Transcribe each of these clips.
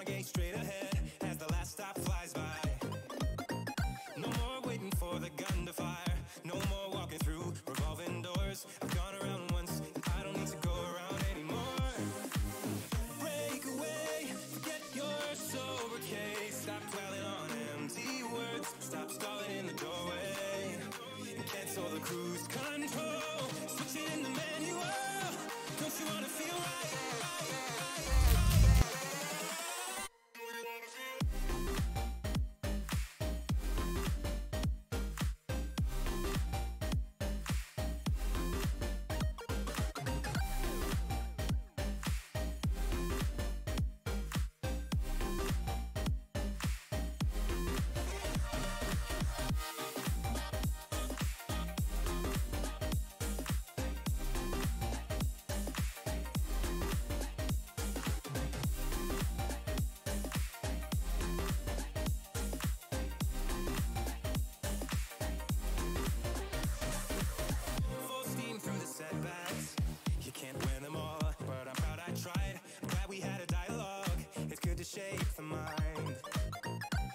my gaze straight ahead as the last stop flies by. No more waiting for the gun to fire. No more walking through revolving doors. I've gone around once, I don't need to go around anymore. Break away, forget your sober case. Stop dwelling on empty words. Stop stalling in the doorway. And cancel the cruise control. Switch it in the manual. Don't you wanna feel right? Shape the mind,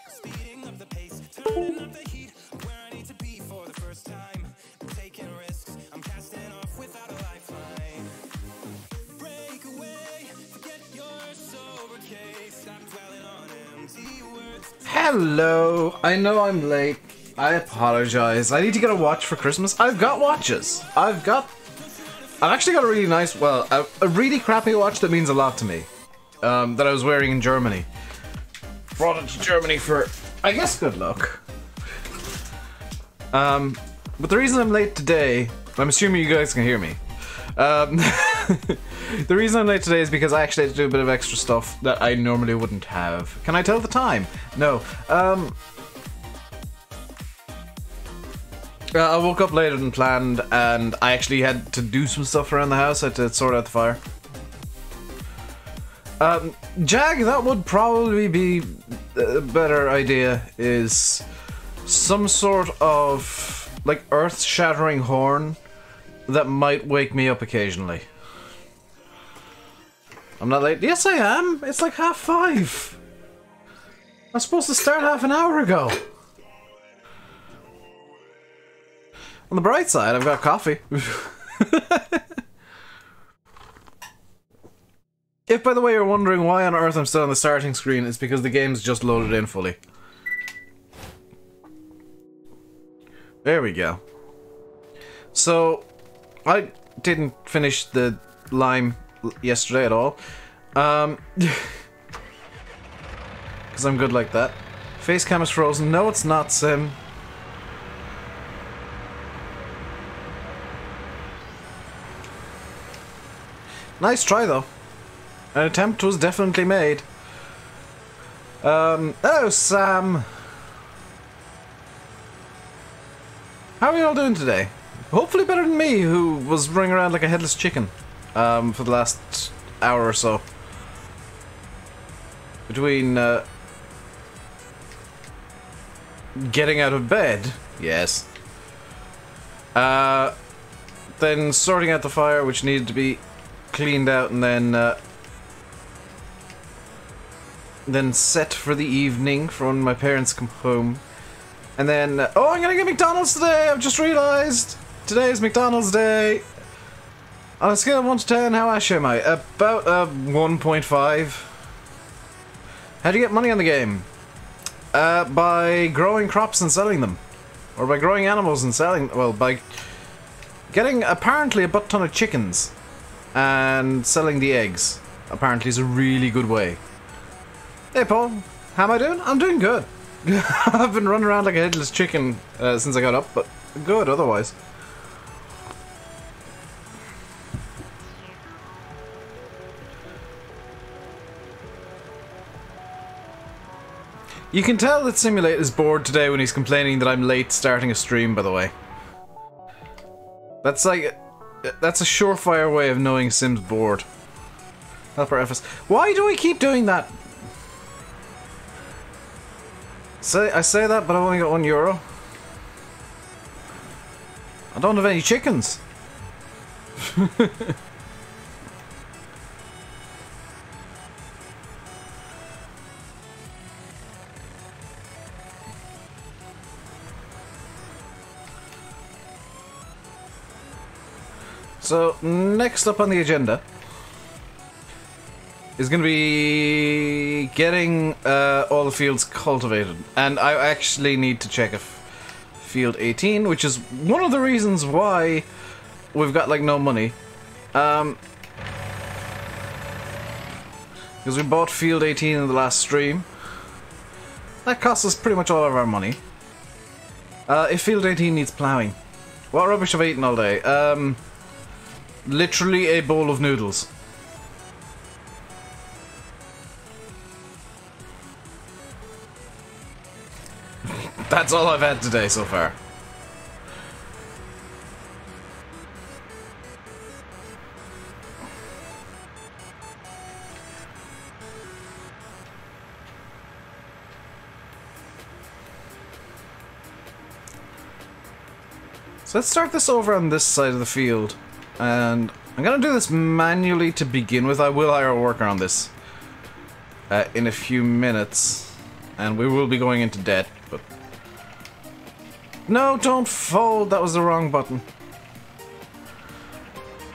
speeding up the pace, turning up the heat, where I need to be for the first time. I'm taking risks, I'm casting off without a lifeline. Break away, forget your sober case, stop dwelling on empty words. Hello, I know I'm late. I apologize. I need to get a watch for Christmas. I've got watches. I've actually got a really nice, well, a really crappy watch that means a lot to me. That I was wearing in Germany. Brought it to Germany for, I guess, good luck. But the reason I'm late today, I'm assuming you guys can hear me. The reason I'm late today is because I actually had to do a bit of extra stuff that I normally wouldn't have. Can I tell the time? No. I woke up later than planned, and I actually had to do some stuff around the house. I had to sort out the fire. Jag, that would probably be a better idea, is some sort of, like, earth-shattering horn that might wake me up occasionally. I'm not late. Yes, I am! It's like 5:30! I'm supposed to start half an hour ago! On the bright side, I've got coffee. If, by the way, you're wondering why on earth I'm still on the starting screen, it's because the game's just loaded in fully. There we go. So, I didn't finish the lime yesterday at all. Because I'm good like that. Facecam is frozen. No, it's not, Sim. Nice try, though. An attempt was definitely made. Oh, Sam! How are you all doing today? Hopefully better than me, who was running around like a headless chicken for the last hour or so. Between getting out of bed, yes. Then sorting out the fire, which needed to be cleaned out, and then set for the evening for when my parents come home. And then, oh, I'm gonna get McDonald's today! I've just realised! Today is McDonald's day! On a scale of 1 to 10, how ash am I? About 1.5. How do you get money on the game? By growing crops and selling them. Or by growing animals and selling, well, by getting apparently a butt ton of chickens and selling the eggs. Apparently is a really good way. Hey Paul, how am I doing? I'm doing good. I've been running around like a headless chicken since I got up, but good otherwise. You can tell that Simulate is bored today when he's complaining that I'm late starting a stream, by the way. That's like... that's a surefire way of knowing Sim's bored. Helper FS. Why do we keep doing that? I say that, but I've only got €1. I don't have any chickens. So, next up on the agenda is going to be getting all the fields cultivated. And I actually need to check if field 18, which is one of the reasons why we've got, like, no money. Because we bought field 18 in the last stream. That cost us pretty much all of our money. If field 18 needs ploughing. What rubbish have I eaten all day? Literally a bowl of noodles. That's all I've had today so far. So let's start this over on this side of the field. And I'm gonna do this manually to begin with. I will hire a worker on this in a few minutes. And we will be going into debt, but... No, don't fold! That was the wrong button.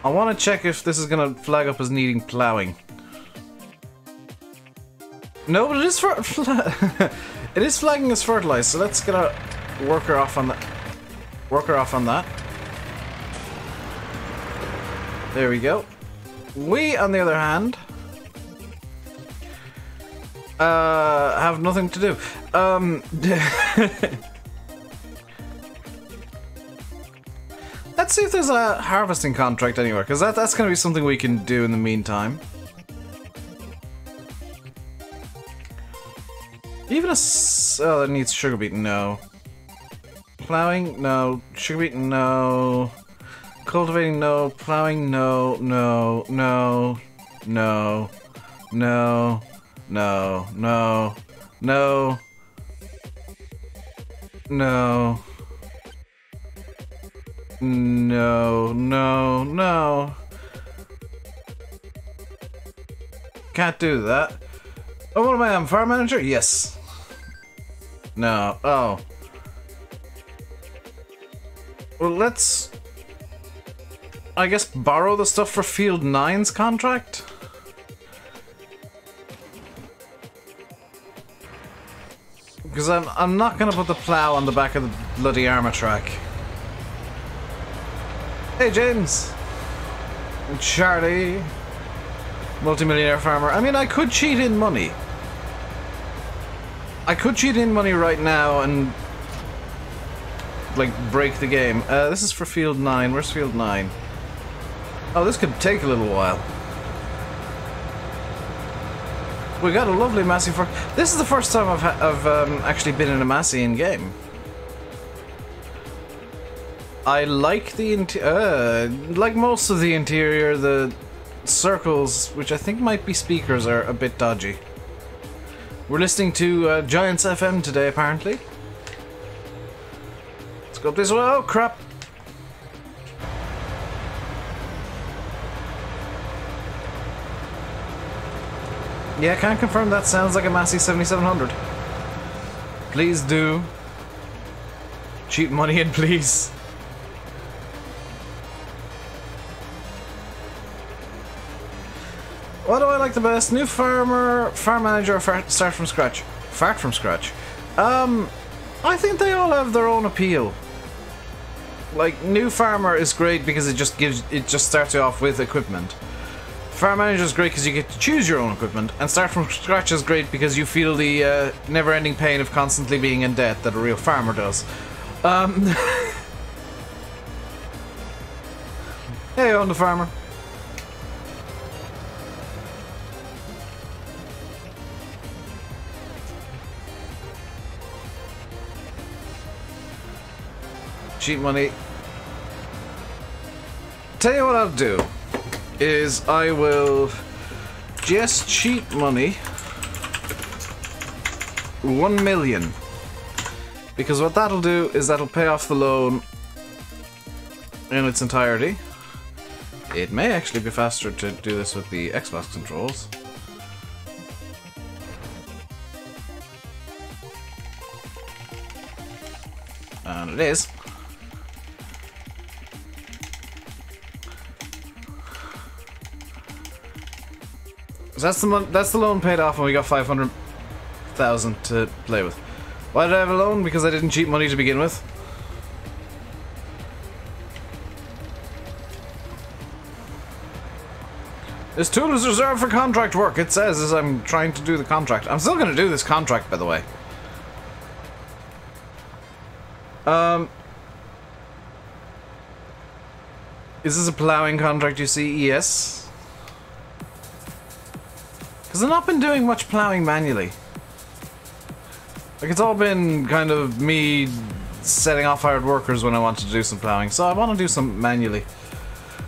I want to check if this is gonna flag up as needing ploughing. No, but it is it is flagging as fertilized, so let's get a worker off on that. Worker off on that. There we go. We, on the other hand, have nothing to do. Let's see if there's a harvesting contract anywhere, because that's going to be something we can do in the meantime. Even a... Oh, that needs sugar beet. No. Plowing? No. Sugar beet? No. Cultivating? No. Plowing? No. No. No. No. No. No. No. No. No. No. No. No. Can't do that. Oh, what am I? I'm farm manager? Yes. No. Oh. Well, let's... I guess borrow the stuff for Field 9's contract? Because I'm not gonna put the plow on the back of the bloody armor track. Hey, James! And Charlie! Multimillionaire farmer. I mean, I could cheat in money. I could cheat in money right now and... like, break the game. This is for Field 9. Where's Field 9? Oh, this could take a little while. We got a lovely Massey for... This is the first time I've actually been in a Massey in game. I like the like most of the interior, the circles, which I think might be speakers, are a bit dodgy. We're listening to Giants FM today, apparently. Let's go up this way. Oh, crap! Yeah, can't confirm that sounds like a Massey 7700. Please do. Cheat money in, please. What do I like the best? New farmer, farm manager, or start from scratch? Fart from scratch. I think they all have their own appeal. Like, new farmer is great because it just starts you off with equipment. Farm manager is great because you get to choose your own equipment, and start from scratch is great because you feel the never-ending pain of constantly being in debt that a real farmer does. Hey, on the farmer. Cheat money. Tell you what I'll do is I will just cheat money 1 million, because what that'll do is that'll pay off the loan in its entirety. It may actually be faster to do this with the Xbox controls. And it is. That's the loan paid off and we got 500,000 to play with. Why did I have a loan? Because I didn't cheat money to begin with. This tool is reserved for contract work, it says as I'm trying to do the contract. I'm still gonna do this contract, by the way. Is this a ploughing contract, you see? Yes. Because I've not been doing much ploughing manually. Like, it's all been kind of me setting off hired workers when I want to do some ploughing. So I want to do some manually.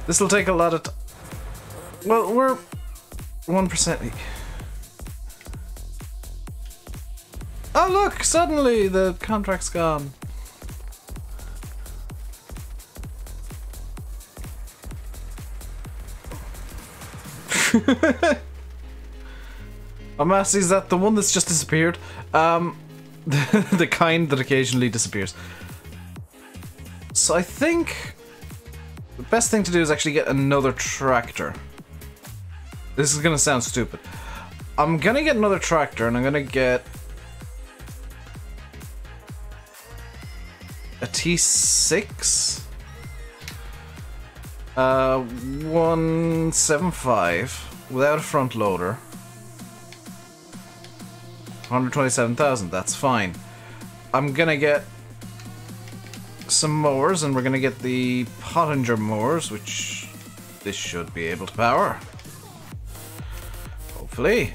This will take a lot of well, we're 1%. Oh look! Suddenly the contract's gone. Oh, Massey, is that the one that's just disappeared? The kind that occasionally disappears. So I think the best thing to do is actually get another tractor. This is gonna sound stupid. I'm gonna get another tractor and I'm gonna get a T6 175 without a front loader. 127,000, that's fine. I'm gonna get some mowers and we're gonna get the Pottinger mowers, which this should be able to power. Hopefully.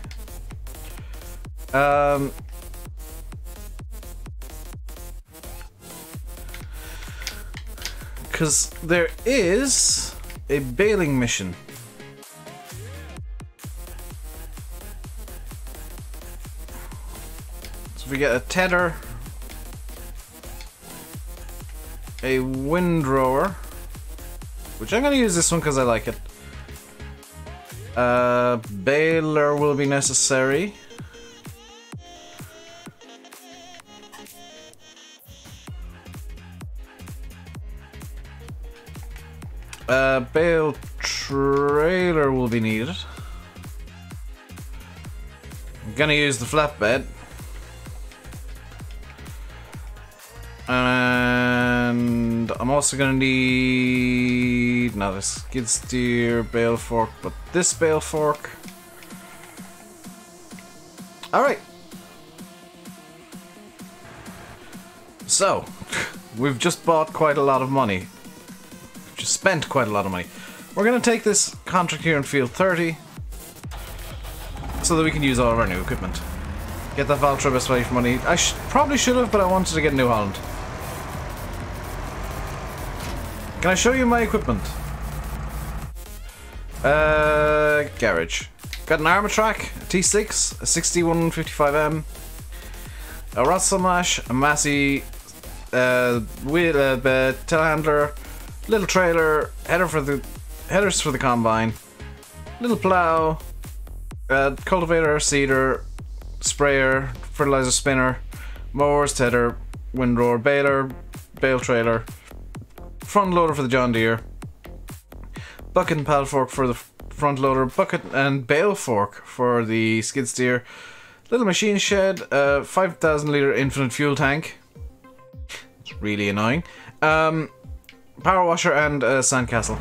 Because there is a baling mission. So we get a tedder, a windrower, which I'm going to use this one because I like it. Baler will be necessary. Bale trailer will be needed. I'm gonna use the flatbed. And I'm also gonna need not a skid steer bale fork, but this bale fork. Alright. So, we've just bought quite a lot of money. Just spent quite a lot of money. We're gonna take this contract here in field 30 so that we can use all of our new equipment. Get that Valtra best value for money. I probably should have, but I wanted to get New Holland. Can I show you my equipment? Garage. Got an Armatrack, a T6, a 6155M, a Rotselmash, a Massey telehandler, little trailer, headers for the combine, little plow, cultivator, seeder, sprayer, fertilizer spinner, mowers, tedder, windrower, baler, bale trailer, front loader for the John Deere, bucket and paddle fork for the front loader, bucket and bale fork for the skid steer, little machine shed, 5,000 litre infinite fuel tank. It's really annoying. Power washer and a sandcastle.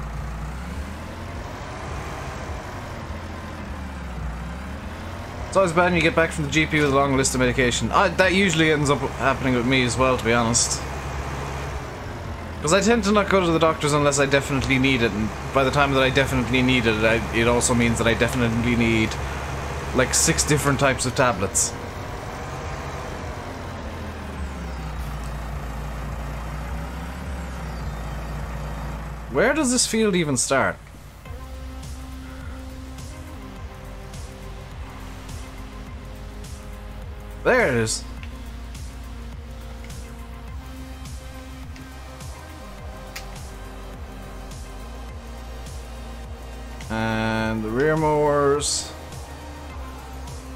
It's always bad when you get back from the GP with a long list of medication. That usually ends up happening with me as well, to be honest. Because I tend to not go to the doctors unless I definitely need it, and by the time that I definitely need it, it also means that I definitely need like 6 different types of tablets. Where does this field even start? There it is. And the rear mowers.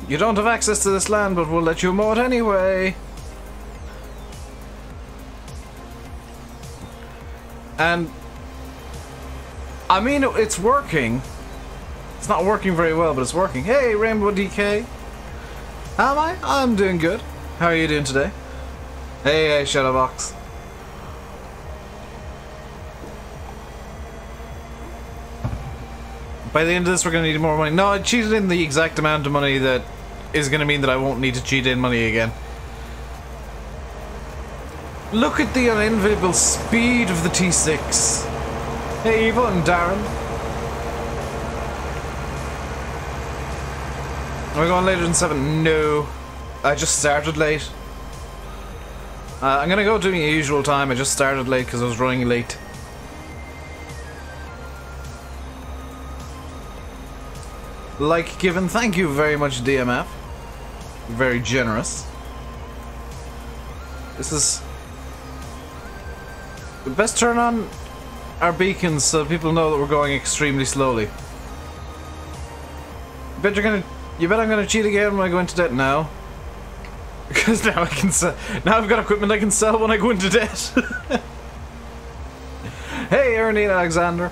You don't have access to this land, but we'll let you mow it anyway. And I mean, it's working. It's not working very well, but it's working. Hey, Rainbow DK. How am I? I'm doing good. How are you doing today? Hey, Shadowbox. By the end of this, we're going to need more money. No, I cheated in the exact amount of money that is going to mean that I won't need to cheat in money again. Look at the unenviable speed of the T6. Hey, Eva and Darren. Are we going later than 7? No. I just started late. I'm going to go to my usual time. I just started late because I was running late. Like given, thank you very much, DMF. Very generous. This is... Best turn on our beacons so people know that we're going extremely slowly. You bet I'm gonna cheat again when I go into debt now. Because now I can sell. Now I've got equipment I can sell when I go into debt. Hey, Ernie and Alexander.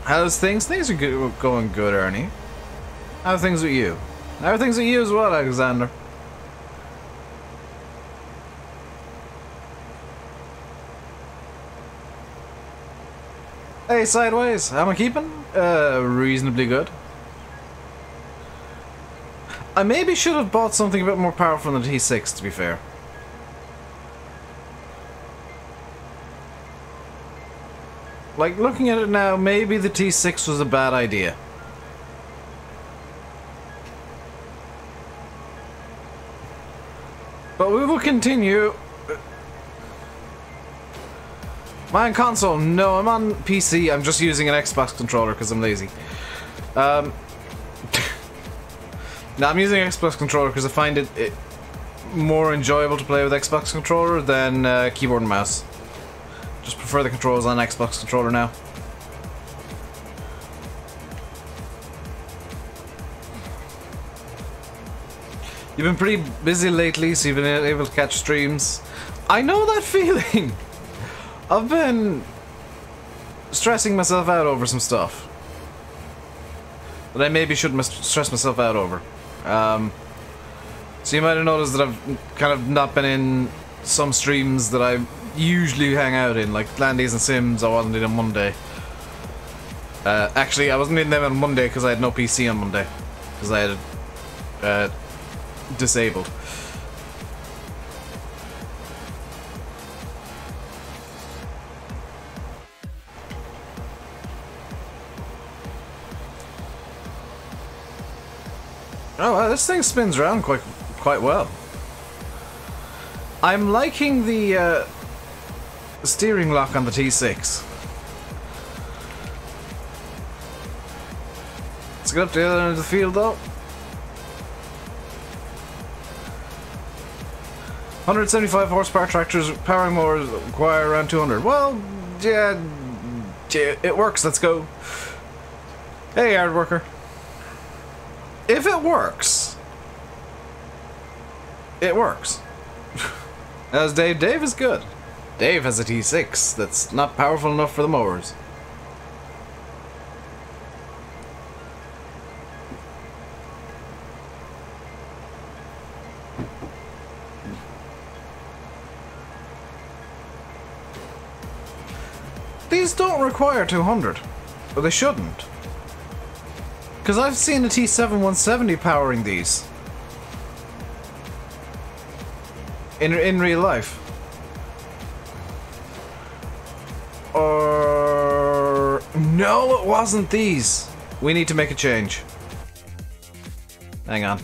How's things? Things are going good, Ernie. How are things with you? How are things with you as well, Alexander? Hey, Sideways. How am I keeping? Reasonably good. I maybe should have bought something a bit more powerful than the T6, to be fair. Like, looking at it now, maybe the T6 was a bad idea. But we will continue. Am I on console? No, I'm on PC. I'm just using an Xbox controller because I'm lazy. No, I'm using an Xbox controller because I find it more enjoyable to play with Xbox controller than keyboard and mouse. Just prefer the controls on Xbox controller now. You've been pretty busy lately, so you've been able to catch streams. I know that feeling! I've been stressing myself out over some stuff that I maybe shouldn't stress myself out over. So you might have noticed that I've kind of not been in some streams that I usually hang out in, like Landies and Sims. I wasn't in on Monday. Actually, I wasn't in them on Monday because I had no PC on Monday. Because I had it disabled. Oh, wow, this thing spins around quite well. I'm liking the steering lock on the T6. Let's get up to the other end of the field, though. 175 horsepower tractors powering mowers require around 200. Well, yeah, it works. Let's go. Hey, hard worker. If it works, it works. As Dave is good. Dave has a T6 that's not powerful enough for the mowers. These don't require 200, but they shouldn't. Because I've seen a T7 170 powering these. In real life. Or... No, it wasn't these. We need to make a change. Hang on.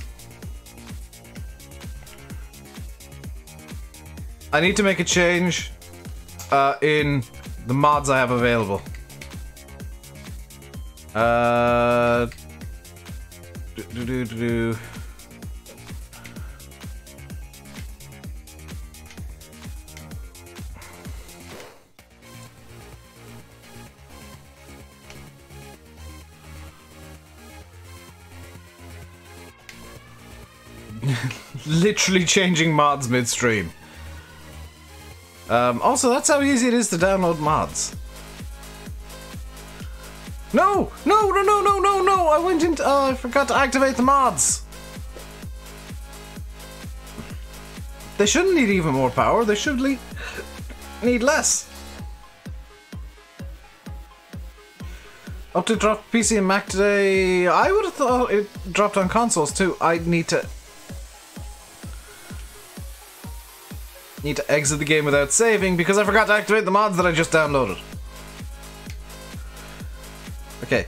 I need to make a change in the mods I have available. Literally changing mods midstream. Also, that's how easy it is to download mods. No! I went into... Oh, I forgot to activate the mods. They shouldn't need even more power. They should need less. Update dropped PC and Mac today. I would have thought it dropped on consoles too. I need to exit the game without saving because I forgot to activate the mods that I just downloaded. Okay.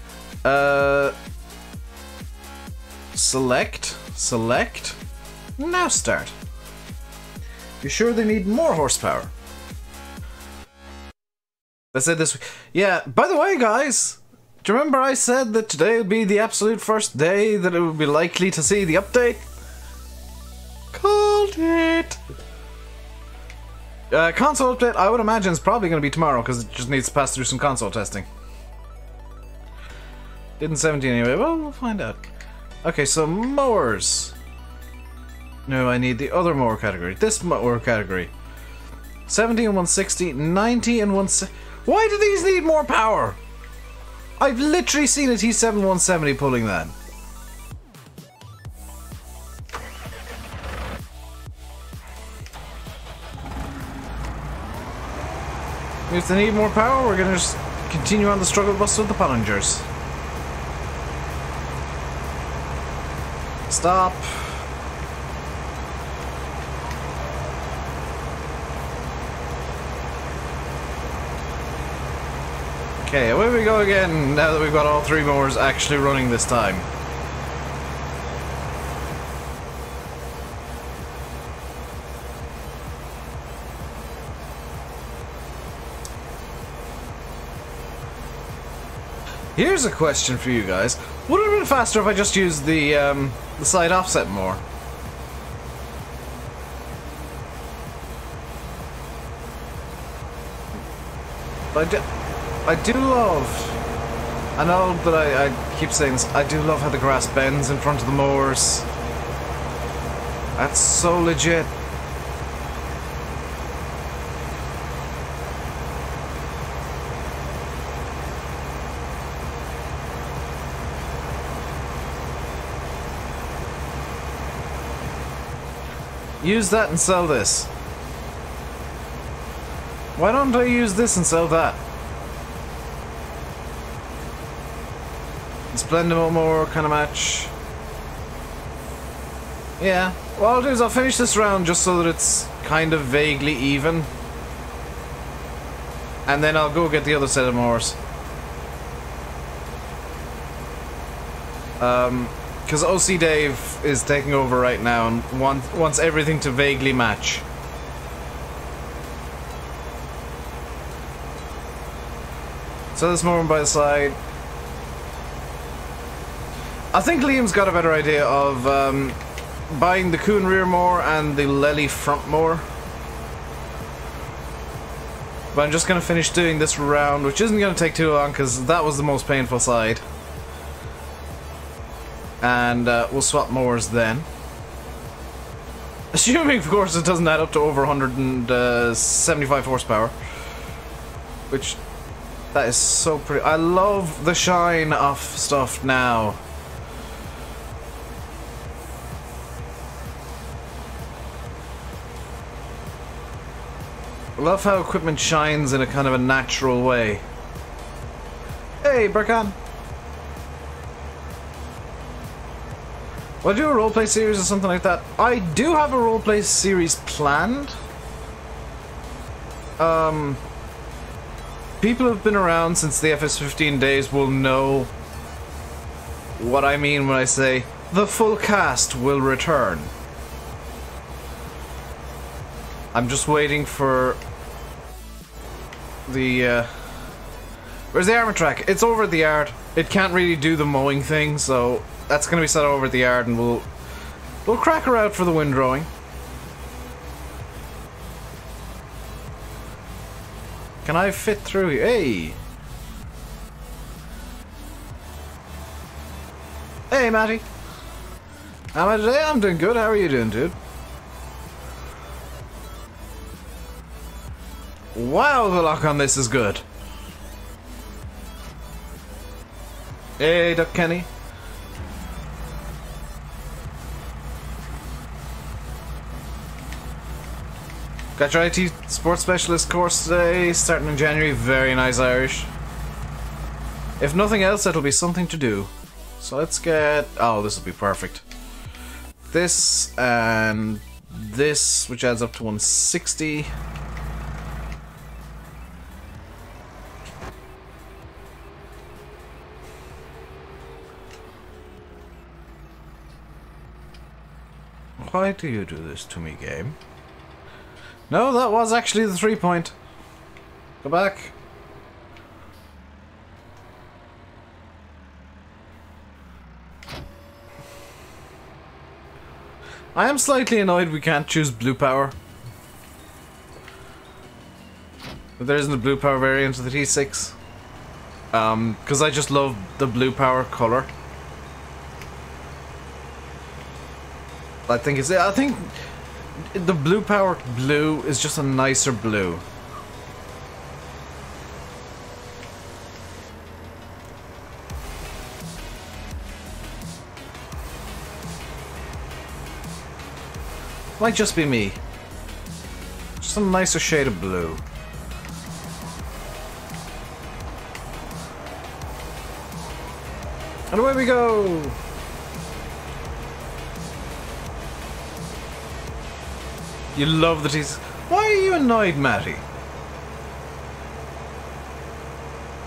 Select. Now start. You sure they need more horsepower? That's it this week. Yeah, by the way, guys, do you remember I said that today would be the absolute first day that it would be likely to see the update? Called it! Console update, I would imagine, is probably going to be tomorrow because it just needs to pass through some console testing. Didn't 17 anyway, well, we'll find out. Okay, so mowers. No, I need the other mower category. This mower category. 70 and 160, 90 and 170. Why do these need more power? I've literally seen a T7 170 pulling that. If they need more power, we're gonna just continue on the struggle bus with the Pollingers. Stop. Okay, away we go again, now that we've got all three mowers actually running this time. Here's a question for you guys. Would it have been faster if I just used the side offset more? I do love... I know that I keep saying this, I do love how the grass bends in front of the mowers. That's so legit. Use that and sell this. Why don't I use this and sell that? Splendid more kind of match. Yeah. What I'll do is I'll finish this round just so that it's kind of vaguely even. And then I'll go get the other set of mowers. Because OC Dave is taking over right now and wants everything to vaguely match. So this mower by the side. I think Liam's got a better idea of buying the Kuhn rear mower and the Lely front mower. But I'm just going to finish doing this round, which isn't going to take too long because that was the most painful side. And we'll swap mowers then. Assuming, of course, it doesn't add up to over 175 horsepower. Which, that is so pretty. I love the shine of stuff now. I love how equipment shines in a kind of a natural way. Hey, Burkan! Will I do a roleplay series or something like that? I do have a roleplay series planned. People who've been around since the FS15 days will know what I mean when I say the full cast will return. I'm just waiting for the where's the armor track? It's over at the yard. It can't really do the mowing thing, so that's gonna be set over at the yard, and we'll crack her out for the windrowing. Can I fit through here? Hey! Hey, Matty! How am I today? I'm doing good. How are you doing, dude? Wow, the lock on this is good. Hey, Duck Kenny. Got your IT Sports Specialist course today, starting in January. Very nice, Irish. If nothing else, it'll be something to do. So let's get... oh, this will be perfect. This and this, which adds up to 160. Why do you do this to me, game? No, that was actually the 3-point. Go back. I am slightly annoyed we can't choose blue power. But there isn't a blue power variant of the T6. Because I just love the blue power color. I think the blue power blue is just a nicer blue. Might just be me. Just a nicer shade of blue. And away we go! You love the T's. Why are you annoyed, Matty?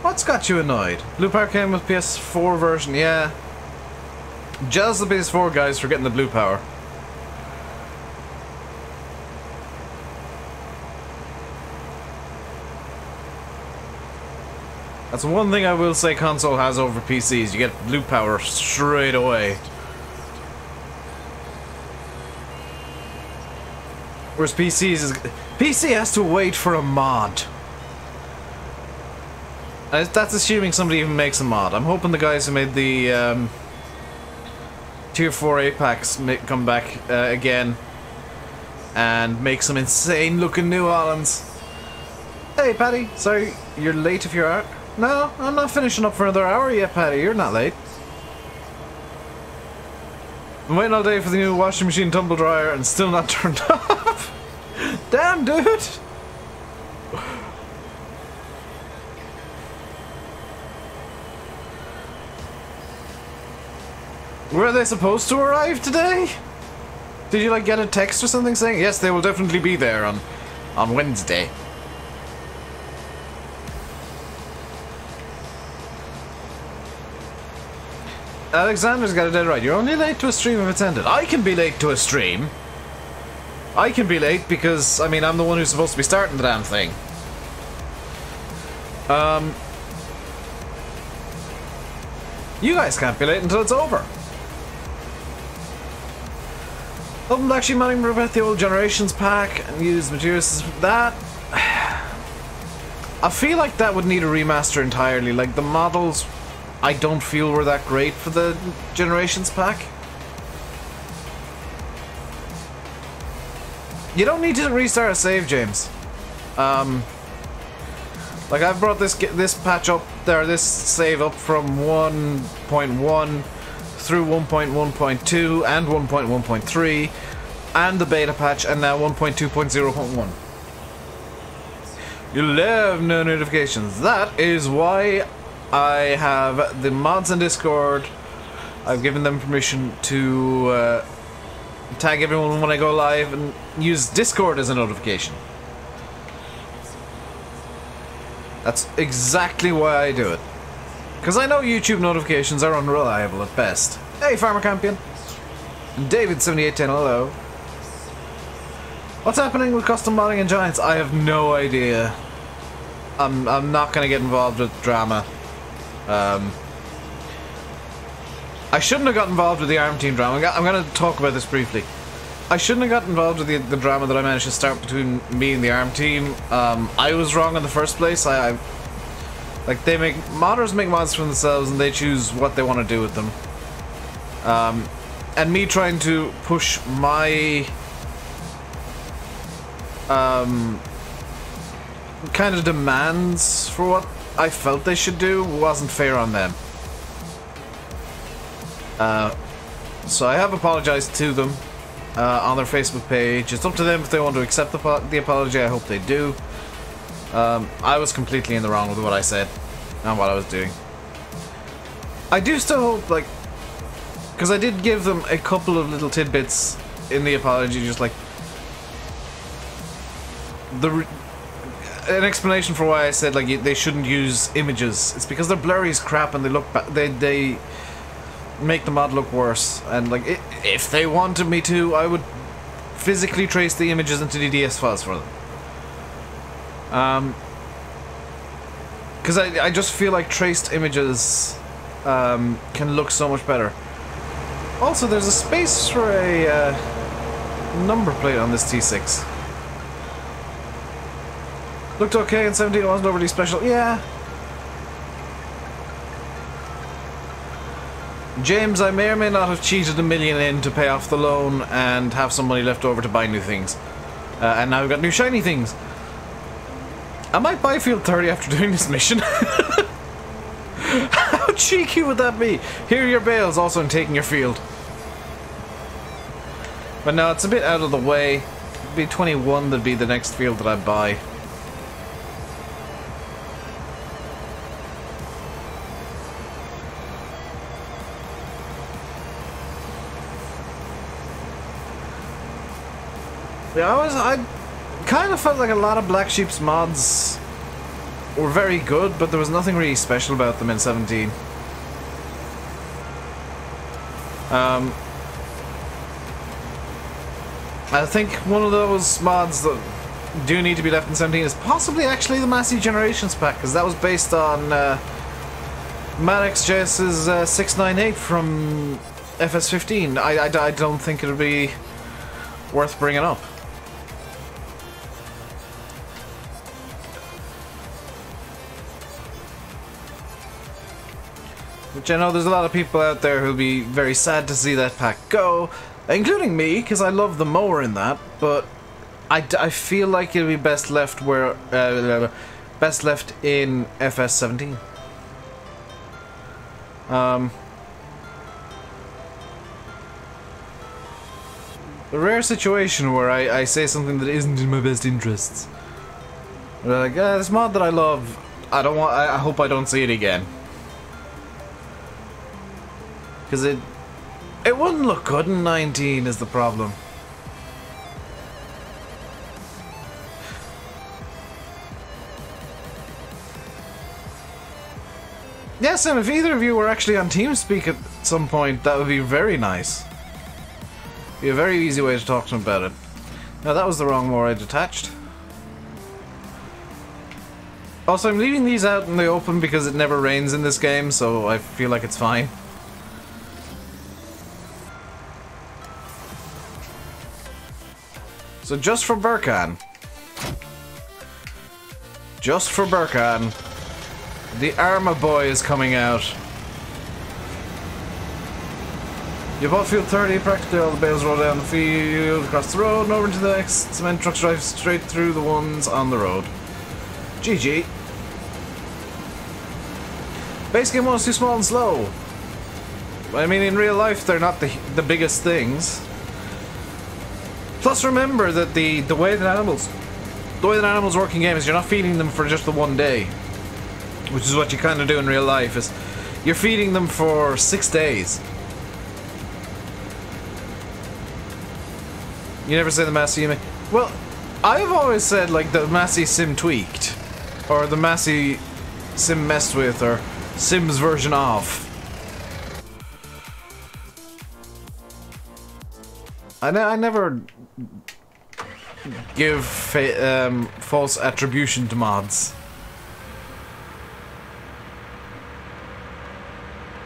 What's got you annoyed? Blue power came with PS4 version, yeah. Jealous of the PS4 guys for getting the blue power. That's one thing I will say console has over PCs. You get blue power straight away. Whereas PC has to wait for a mod. That's assuming somebody even makes a mod. I'm hoping the guys who made the Tier 4 Apex come back again and make some insane looking New Orleans. Hey Paddy, sorry you're late if you're out. No, I'm not finishing up for another hour yet, Paddy. You're not late. I'm waiting all day for the new washing machine tumble dryer and still not turned off. Damn, dude. Were they supposed to arrive today? Did you like get a text or something saying yes, they will definitely be there on Wednesday? Alexander's got it dead right. You're only late to a stream if it's ended. I can be late to a stream. I can be late because, I mean, I'm the one who's supposed to be starting the damn thing. You guys can't be late until it's over. Open Black Sheep Manning prevent the old Generations pack and use materials that. I feel like that would need a remaster entirely. Like the models, I don't feel were that great for the Generations pack. You don't need to restart a save, James. Like I've brought this patch up there, this save up from 1.1 through 1.1.2 and 1.1.3 and the beta patch and now 1.2.0.1. You'll have no notifications. That is why I have the mods in Discord. I've given them permission to tag everyone when I go live and use Discord as a notification. That's exactly why I do it. Because I know YouTube notifications are unreliable at best. Hey, Farmer Campion. David7810, hello. What's happening with custom modding and Giants? I have no idea. I'm not going to get involved with drama. I shouldn't have got involved with the ARM team drama. I'm going to talk about this briefly. I shouldn't have got involved with the drama that I managed to start between me and the ARM team. I was wrong in the first place. Like, modders make mods for themselves and they choose what they want to do with them. And me trying to push my kind of demands for what I felt they should do wasn't fair on them. So I have apologized to them. on their Facebook page. It's up to them if they want to accept the apology. I hope they do. I was completely in the wrong with what I said and what I was doing. I do still hope, like, because I did give them a couple of little tidbits in the apology, just like an explanation for why I said like they shouldn't use images. It's because they're blurry as crap and they look they make the mod look worse. And like if they wanted me to, I would physically trace the images into DDS files for them. Because I just feel like traced images can look so much better. Also, there's a space for a number plate on this T6. Looked okay in 17, it wasn't overly special. Yeah. James, I may or may not have cheated $1 million in to pay off the loan and have some money left over to buy new things. And now we've got new shiny things. I might buy Field 30 after doing this mission. How cheeky would that be? Here are your bales, also in taking your field. But no, it's a bit out of the way. It'd be 21 that'd be the next field that I buy. Yeah, I kind of felt like a lot of Black Sheep's mods were very good, but there was nothing really special about them in 17. I think one of those mods that do need to be left in 17 is possibly actually the Massey Generations pack, because that was based on Maddox JS's 698 from FS15. I don't think it would be worth bringing up. Which I know there's a lot of people out there who'll be very sad to see that pack go, including me, because I love the mower in that, but I feel like it'll be best left where best left in FS17. The rare situation where I say something that isn't in my best interests. They're like, this mod that I love, I hope I don't see it again. Because it wouldn't look good in 19 is the problem. Yes, and if either of you were actually on TeamSpeak at some point, that would be very nice. Be a very easy way to talk to them about it. Now that was the wrong more I detached. Also, I'm leaving these out in the open because it never rains in this game, so I feel like it's fine. So just for Burkhan, the Arma Boy is coming out. You bought Field 30, practically all the bales roll down the field, across the road, and over into the next. Cement trucks drive straight through the ones on the road. GG. Base game 1 is too small and slow. I mean, in real life, they're not the biggest things. Plus, remember that the way that animals work in games, you're not feeding them for just the one day, which is what you kind of do in real life. Is you're feeding them for 6 days. You never say the Massey. Well, I've always said like the Massey sim tweaked, or the Massey sim messed with, or Sim's version of. I never give false attribution to mods.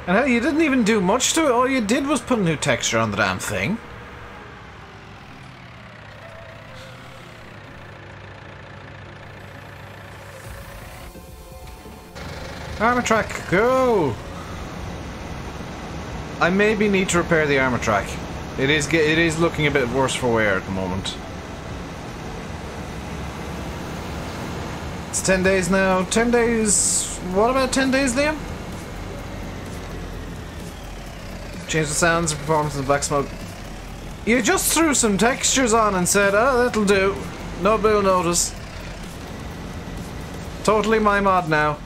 And hell, you didn't even do much to it. All you did was put a new texture on the damn thing. Armor track, go! I maybe need to repair the armor track. It is looking a bit worse for wear at the moment. It's 10 days now. 10 days... What about 10 days, Liam? Change the sounds and performance of the black smoke. You just threw some textures on and said, oh, that'll do. Nobody will notice. Totally my mod now.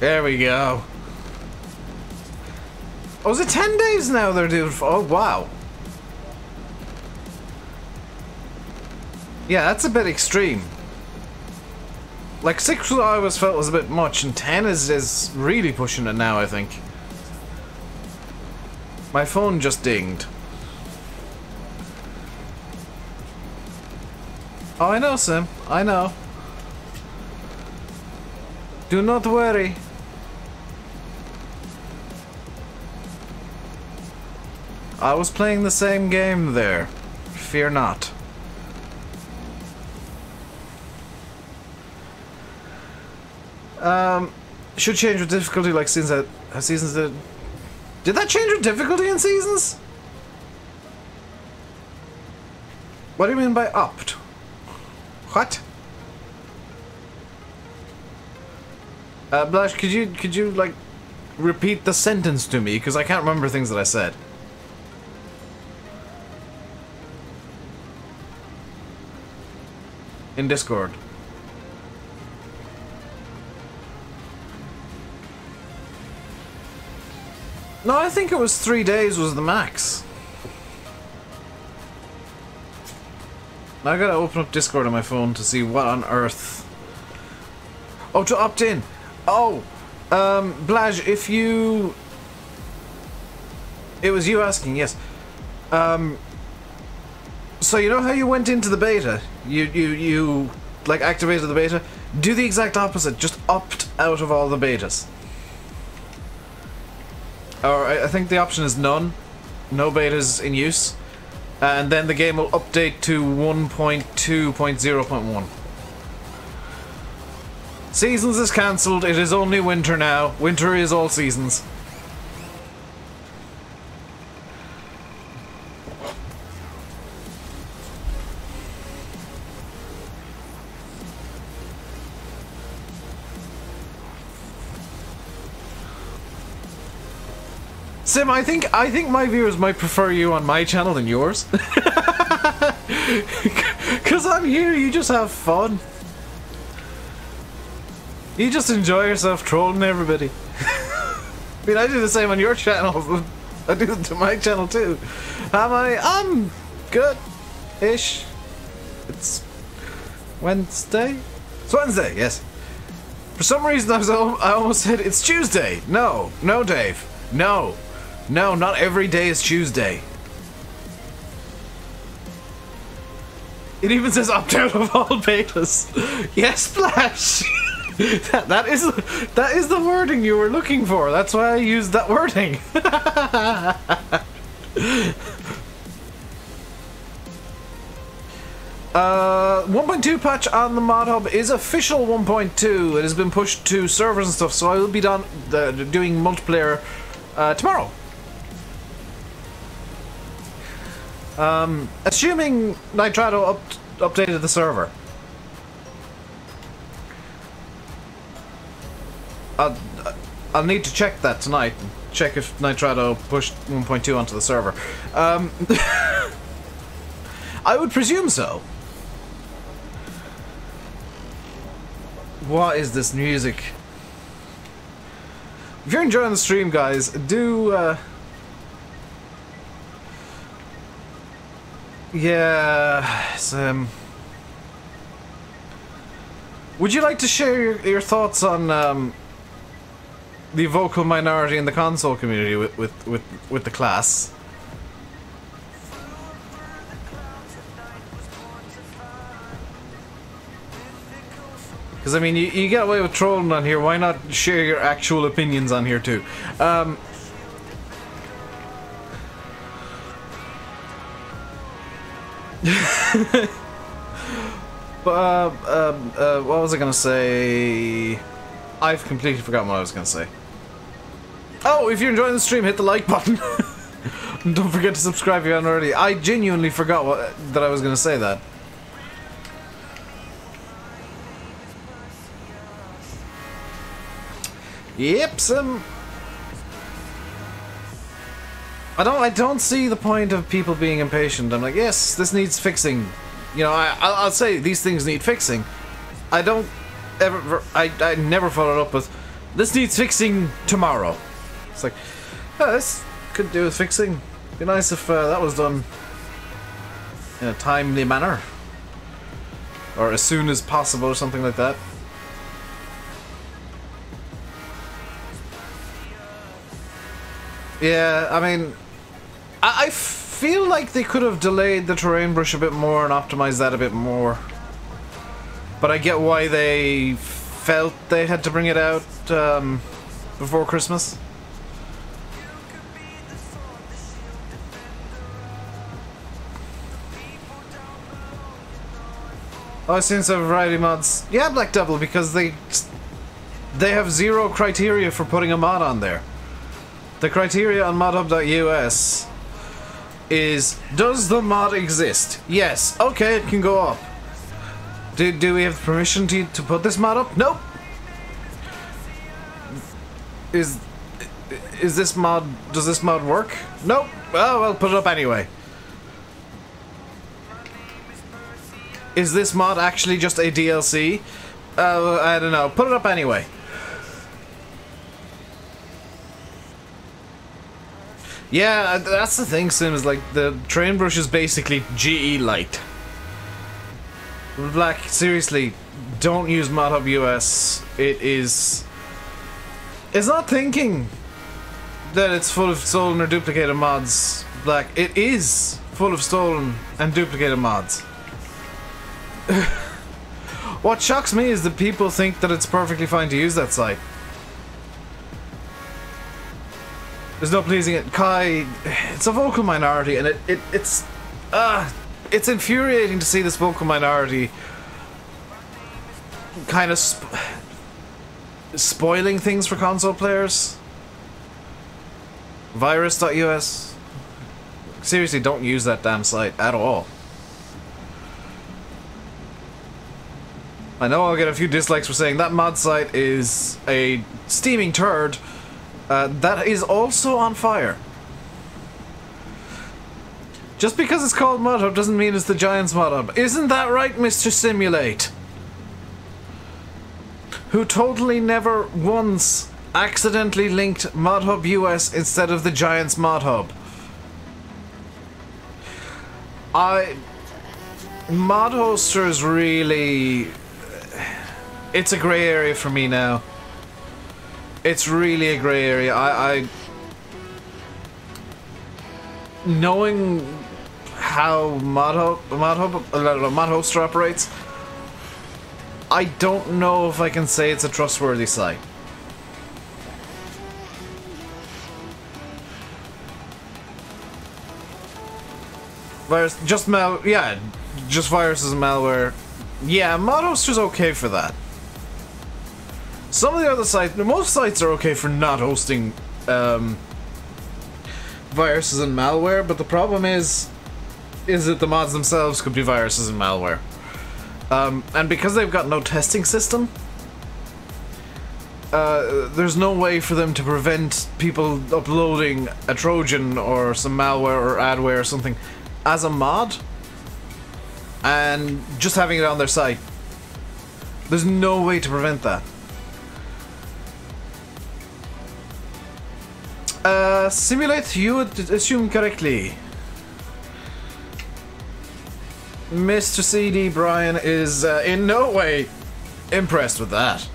There we go. Oh, is it 10 days now they're doing? Oh, wow. Yeah, that's a bit extreme. Like 6 I always felt was a bit much, and 10 is really pushing it now, I think. My phone just dinged. Oh, I know, Sim. I know. Do not worry. I was playing the same game there. Fear not. Should change with difficulty like seasons did. Did that change with difficulty in seasons? What do you mean by upped? What? Blash, could you like repeat the sentence to me, because I can't remember things that I said. In Discord. No, I think it was 3 days was the max. Now I gotta open up Discord on my phone to see what on earth. Oh, to opt in. Oh, Blaj, if you... It was you asking, yes. So you know how you went into the beta? You like activated the beta? Do the exact opposite. Just opt out of all the betas. Or I think the option is none. No betas in use. And then the game will update to 1.2.0.1. Seasons is cancelled. It is only winter now. Winter is all seasons. Sim, I think my viewers might prefer you on my channel than yours. Cause I'm here, you just have fun. You just enjoy yourself trolling everybody. I mean, I do the same on your channel. I do it to my channel too. I'm good-ish. It's Wednesday? It's Wednesday, yes. For some reason I almost said it's Tuesday. No, Dave. No, not every day is Tuesday. It even says opt out of all betas. Yes, Splash. that is the wording you were looking for. That's why I used that wording. 1.2 patch on the mod hub is official 1.2. It has been pushed to servers and stuff, so I will be doing multiplayer tomorrow. Assuming Nitrado updated the server. I'll need to check that tonight. Check if Nitrado pushed 1.2 onto the server. I would presume so. What is this music? If you're enjoying the stream, guys, do yeah, would you like to share your thoughts on the vocal minority in the console community with the class? Because I mean, you get away with trolling on here. Why not share your actual opinions on here too? What was I gonna say? I've completely forgotten what I was gonna say. Oh, if you're enjoying the stream, hit the like button. And don't forget to subscribe if you haven't already. I genuinely forgot that I was gonna say that. Yep, I don't see the point of people being impatient. I'm like, yes, this needs fixing. You know, I'll say these things need fixing. I don't ever, I never follow it up with, this needs fixing tomorrow. It's like, oh, this could do with fixing. Be nice if that was done in a timely manner. Or as soon as possible or something like that. Yeah, I mean, I feel like they could have delayed the terrain brush a bit more and optimized that a bit more. But I get why they felt they had to bring it out before Christmas. Oh, I've seen some variety mods. Yeah, Black Devil, because they have zero criteria for putting a mod on there. The criteria on modhub.us is, does the mod exist? Yes. Okay, it can go up. Do we have permission to put this mod up? Nope. Is this mod, does this mod work? Nope. Oh, well, put it up anyway. Is this mod actually just a DLC? I don't know. Put it up anyway. Yeah, that's the thing, Sim, is like the train brush is basically GE Light. Black, seriously, don't use ModHub US. It's not thinking that it's full of stolen or duplicated mods, Black. It is full of stolen and duplicated mods. What shocks me is that people think that it's perfectly fine to use that site. There's no pleasing it. Kai, it's a vocal minority, and it's infuriating to see this vocal minority kind of spoiling things for console players. Virus.us. Seriously, don't use that damn site at all. I know I'll get a few dislikes for saying that mod site is a steaming turd. That is also on fire. Just because it's called ModHub doesn't mean it's the Giants ModHub. Isn't that right, Mr. Simulate? Who totally never once accidentally linked ModHub US instead of the Giants ModHub. Mod hosters really... It's a grey area for me now. It's really a grey area. Knowing how mod hoster operates, I don't know if I can say it's a trustworthy site. Virus, just viruses and malware. Yeah, mod hoster's okay for that. Some of the other sites, most sites are okay for not hosting viruses and malware, but the problem is that the mods themselves could be viruses and malware. And because they've got no testing system, there's no way for them to prevent people uploading a Trojan or some malware or adware or something as a mod and just having it on their site. There's no way to prevent that. Simulate, you would assume correctly. Mr. CD Brian is in no way impressed with that.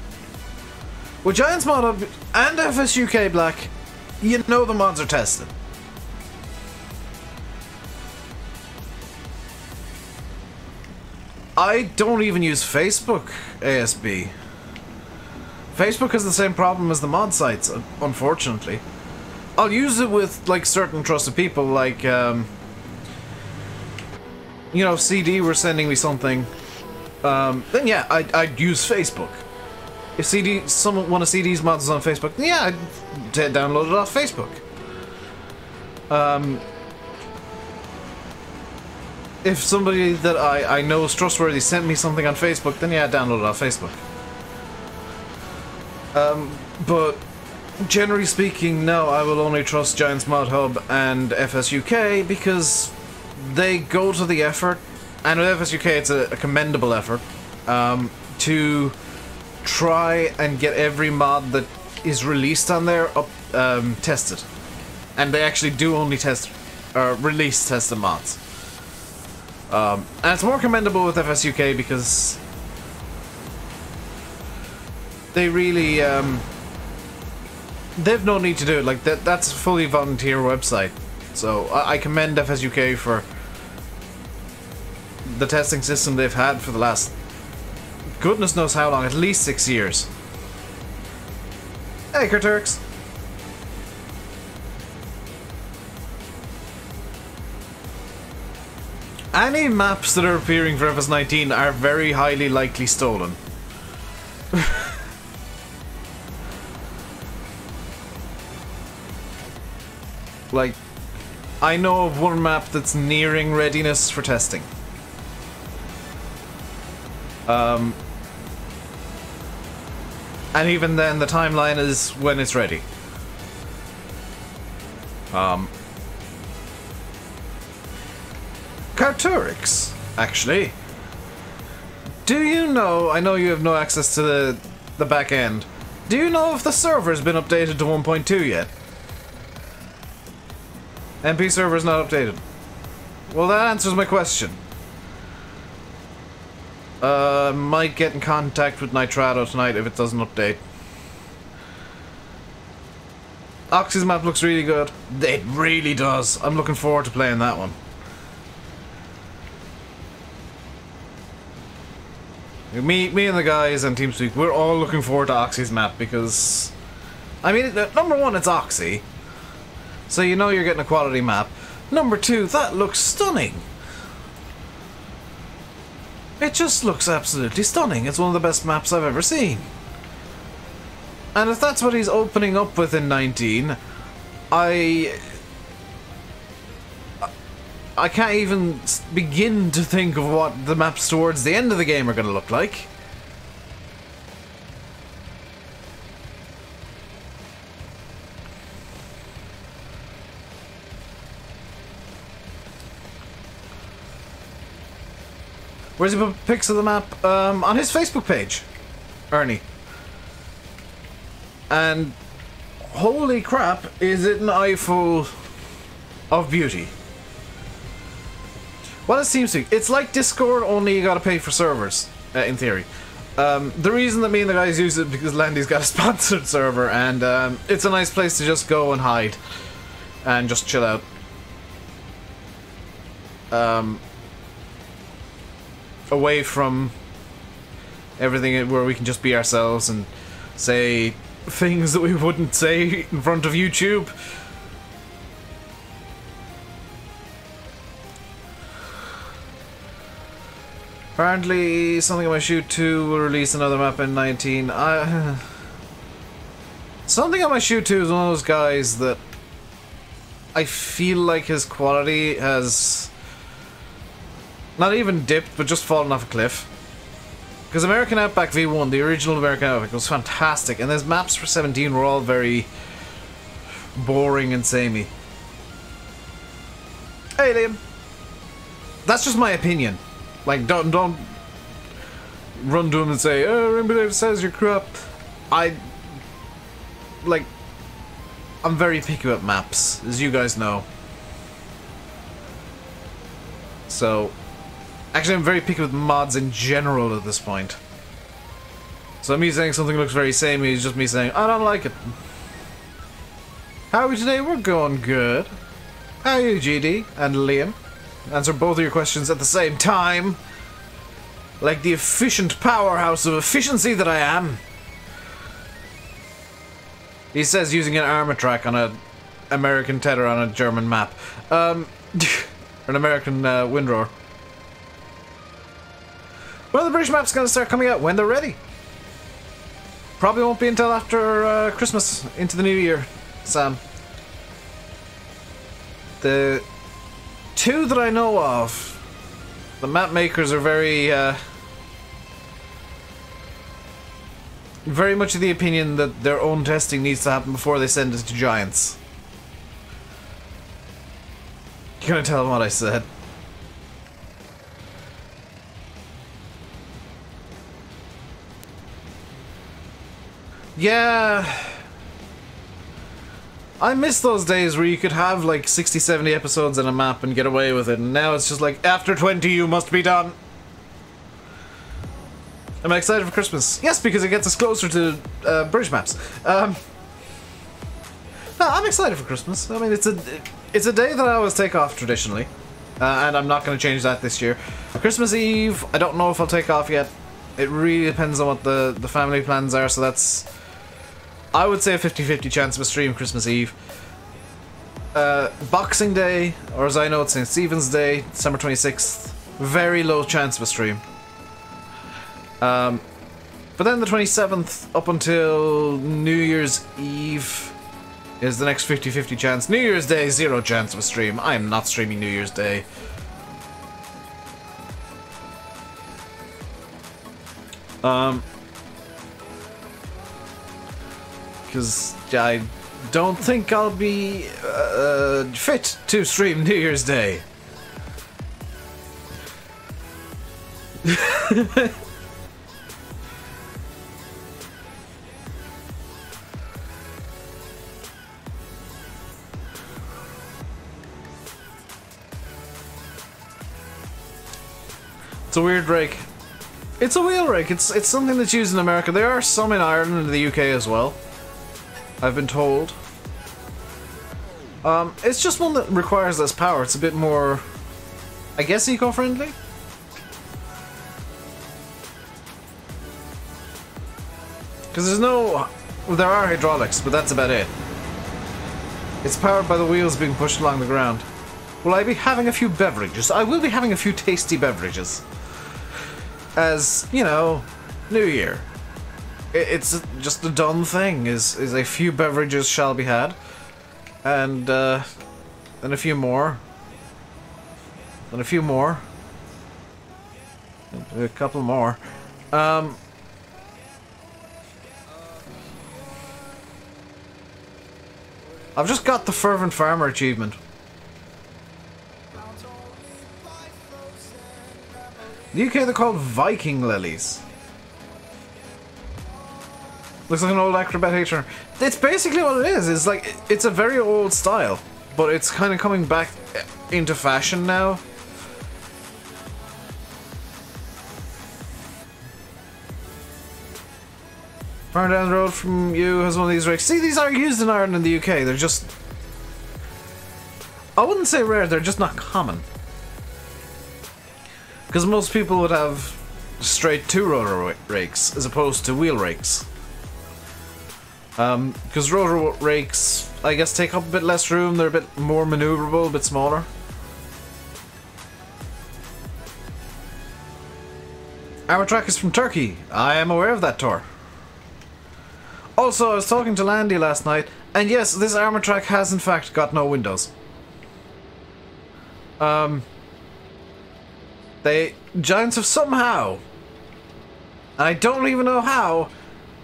With Giants ModHub and FSUK Black, you know the mods are tested. I don't even use Facebook, ASB. Facebook has the same problem as the mod sites, unfortunately. I'll use it with, like, certain trusted people, like, you know, if CD were sending me something, then yeah, I'd use Facebook. If one of CD's mods is on Facebook, then yeah, I'd download it off Facebook. If somebody that I know is trustworthy sent me something on Facebook, then yeah, I'd download it off Facebook. But generally speaking, no, I will only trust Giants Mod Hub and FSUK because they go to the effort, and with FSUK it's a commendable effort, to try and get every mod that is released on there up tested. And they actually do only test or release tested mods. And it's more commendable with FSUK because they really they've no need to do it. Like that's a fully volunteer website. So I commend FSUK for the testing system they've had for the last goodness knows how long, at least 6 years. Hey, Kurturks. Any maps that are appearing for FS19 are very highly likely stolen. Like, I know of one map that's nearing readiness for testing. And even then, the timeline is when it's ready. Karturix, actually. Do you know, I know you have no access to the back end. Do you know if the server's been updated to 1.2 yet? MP server's not updated. Well, that answers my question. Might get in contact with Nitrado tonight if it doesn't update. Oxy's map looks really good. It really does. I'm looking forward to playing that one. Me and the guys on TeamSpeak, we're all looking forward to Oxy's map because, I mean, number one, it's Oxy, so you know you're getting a quality map. Number two, that looks stunning. It just looks absolutely stunning. It's one of the best maps I've ever seen. And if that's what he's opening up with in 19, I can't even begin to think of what the maps towards the end of the game are going to look like. Where's he put pics of the map? On his Facebook page, Ernie. And holy crap, is it an eyeful of beauty. Well, it seems to be. It's like Discord, only you gotta pay for servers, in theory. The reason that me and the guys use it because Landy's got a sponsored server, and it's a nice place to just go and hide and just chill out. Away from everything, where we can just be ourselves and say things that we wouldn't say in front of YouTube. Apparently, something on my shoot 2 will release another map in 19. Something on my shoot 2 is one of those guys that I feel like his quality has not even dipped, but just fallen off a cliff. Because American Outback V1, the original American Outback, was fantastic, and his maps for 17 were all very boring and samey. Hey, Liam. That's just my opinion. Like, don't run to him and say, "Oh, RainbowDave says you're crap." I'm very picky about maps, as you guys know. So, actually, I'm very picky with mods in general at this point. So me saying something looks very samey is just me saying, I don't like it. How are we today? We're going good. How are you, GD and Liam? Answer both of your questions at the same time. Like the efficient powerhouse of efficiency that I am. He says using an armor track on an American tether on a German map. Or an American windrower. Well, the British map's going to start coming out when they're ready. Probably won't be until after Christmas, into the new year, Sam. The two that I know of, the map makers are very very much of the opinion that their own testing needs to happen before they send it to Giants. You gonna tell them what I said? Yeah. I miss those days where you could have like 60, 70 episodes in a map and get away with it, and now it's just like, after 20 you must be done. Am I excited for Christmas? Yes, because it gets us closer to British maps. No, I'm excited for Christmas. I mean, it's a day that I always take off traditionally, and I'm not going to change that this year. Christmas Eve, I don't know if I'll take off yet. It really depends on what the family plans are, so that's... I would say a 50-50 chance of a stream Christmas Eve. Boxing Day, or as I know it's St. Stephen's Day, December 26th, very low chance of a stream. But then the 27th up until New Year's Eve is the next 50-50 chance. New Year's Day, 0 chance of a stream. I am not streaming New Year's Day. Because I don't think I'll be fit to stream New Year's Day. It's a weird rake. It's a wheel rake. It's something that's used in America. There are some in Ireland and the UK as well, I've been told. It's just one that requires less power. It's a bit more, I guess, eco-friendly. Because there's no... Well, there are hydraulics, but that's about it. It's powered by the wheels being pushed along the ground. Will I be having a few beverages? I will be having a few tasty beverages. As, you know, New Year. It's just a done thing, is a few beverages shall be had. And, then a few more. Then a few more. And a couple more. I've just got the Fervent Farmer achievement. In the UK they're called Viking lilies. Looks like an old acrobat hater. It's basically what it is. It's like, it's a very old style, but it's kind of coming back into fashion now. Far down the road from you has one of these rakes. See, these are used in Ireland and the UK. They're just... I wouldn't say rare, they're just not common. Because most people would have straight two-rotor rakes as opposed to wheel rakes. Because rotor rakes, I guess, take up a bit less room, they're a bit more maneuverable, a bit smaller. Our track is from Turkey. I am aware of that, Tor. Also, I was talking to Landy last night, and yes, this armor track has in fact got no windows. Giants have somehow, and I don't even know how,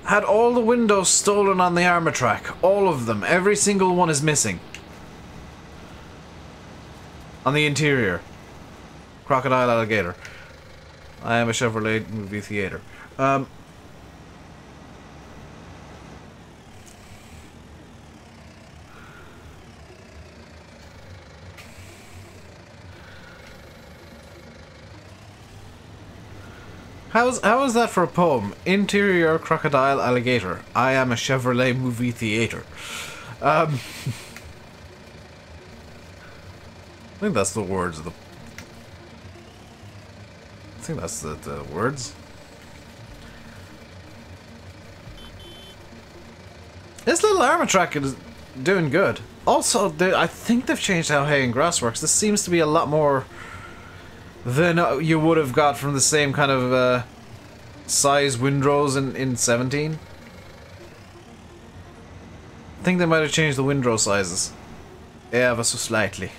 had all the windows stolen on the armor track. All of them. Every single one is missing. On the interior. Crocodile alligator. I am a Chevrolet movie theater. How is that for a poem? Interior crocodile alligator. I am a Chevrolet movie theater. I think that's the words of the... I think that's the words. This little armor track is doing good. Also, I think they've changed how hay and grass works. This seems to be a lot more than you would have got from the same kind of size windrows in 17. I think they might have changed the windrow sizes. Ever so slightly.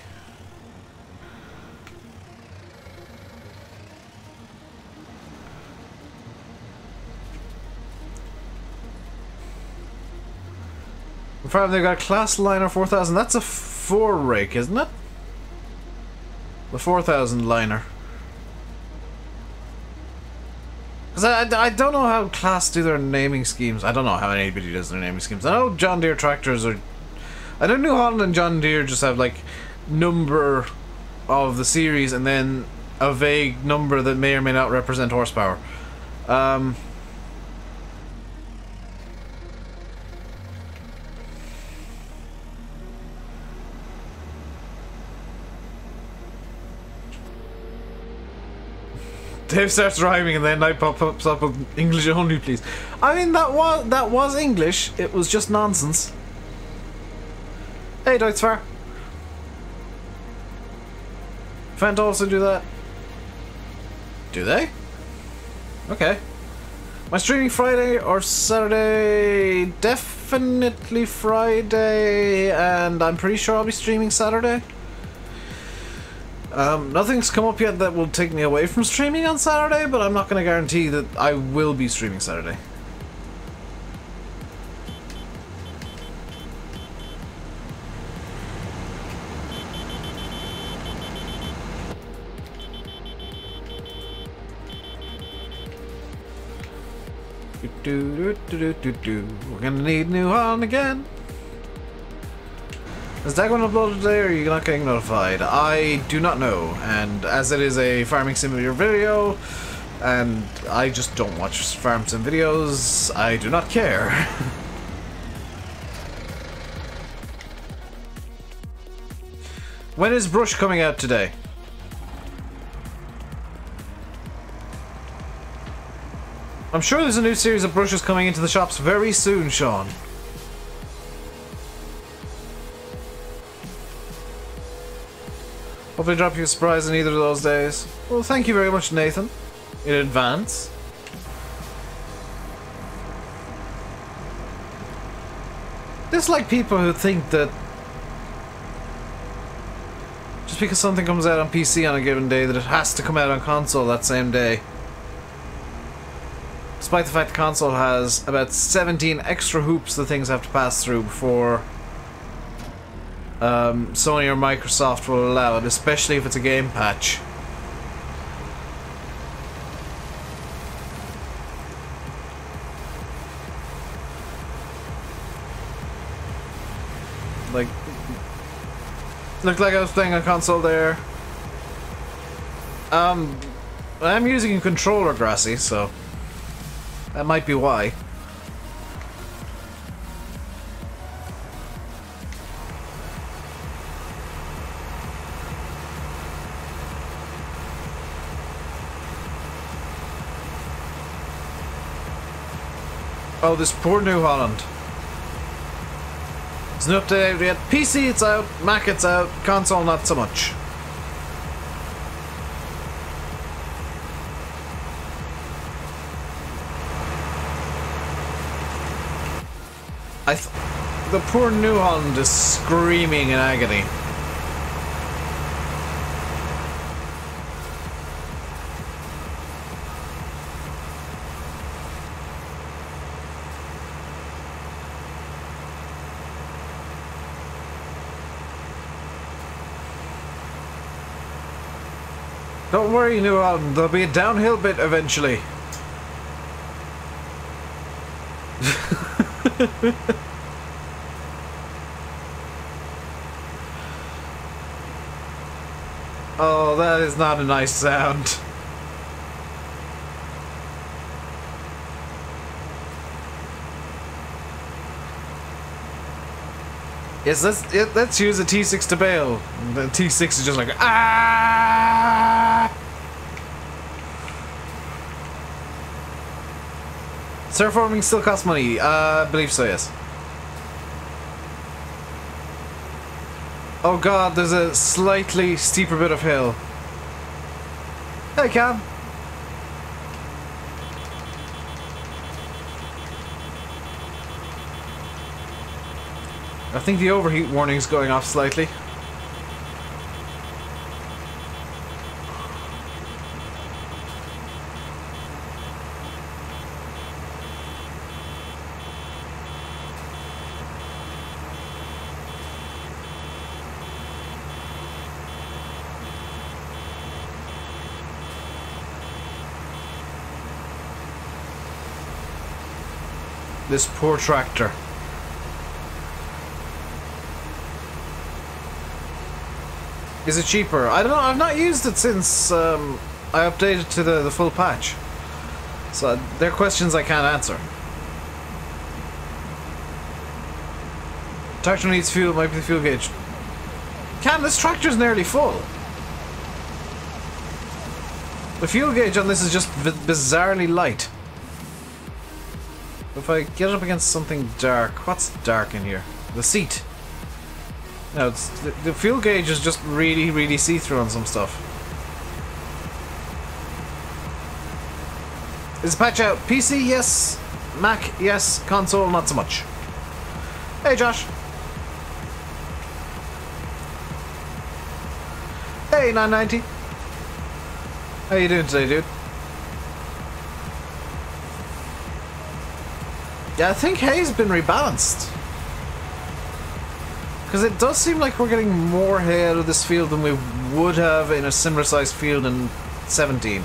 Farm, they got a class liner 4000. That's a 4 rake, isn't it? The 4000 liner. Because I don't know how class do their naming schemes. I don't know how anybody does their naming schemes. I know John Deere tractors are... I know New Holland and John Deere just have like number of the series and then a vague number that may or may not represent horsepower. Dave starts rhyming and then I pops up with English only, please. I mean, that was English. It was just nonsense. Hey, Deutzfahr. Fant also do that. Do they? Okay. Am I streaming Friday or Saturday? Definitely Friday, and I'm pretty sure I'll be streaming Saturday. Nothing's come up yet that will take me away from streaming on Saturday, but I'm not going to guarantee that I will be streaming Saturday. We're gonna need New Holland again. Is that going to upload today, or are you not getting notified? I do not know, and as it is a farming simulator video, and I just don't watch farm sim videos, I do not care. When is Brush coming out today? I'm sure there's a new series of brushes coming into the shops very soon, Sean. Hopefully drop you a surprise in either of those days. Well, thank you very much, Nathan. In advance. Dislike people who think that just because something comes out on PC on a given day that it has to come out on console that same day. Despite the fact the console has about 17 extra hoops that things have to pass through before Sony or Microsoft will allow it, especially if it's a game patch. Like, looked like I was playing on console there. I'm using a controller, Grassy, so that might be why. Oh, this poor New Holland. There's no update out yet. PC, it's out. Mac, it's out. Console, not so much. The poor New Holland is screaming in agony. Don't worry, New Holland, there'll be a downhill bit eventually. Oh, that is not a nice sound. Yes, let's use a T6 to Bale. The T6 is just like, ah! Terraforming still costs money. I believe so, yes. Oh god, there's a slightly steeper bit of hill. Hey, Cam. I think the overheat warning's going off slightly. This poor tractor. Is it cheaper? I don't know. I've not used it since I updated to the full patch. So they're questions I can't answer. Tractor needs fuel. Might be the fuel gauge. Cam, this tractor's nearly full. The fuel gauge on this is just bizarrely light. If I get up against something dark, what's dark in here? The seat. No, it's, the fuel gauge is just really, really see-through on some stuff. Is the patch out? PC, yes. Mac, yes. Console, not so much. Hey, Josh. Hey, 990. How you doing today, dude? Yeah, I think hay's been rebalanced. Because it does seem like we're getting more hay out of this field than we would have in a similar sized field in 17.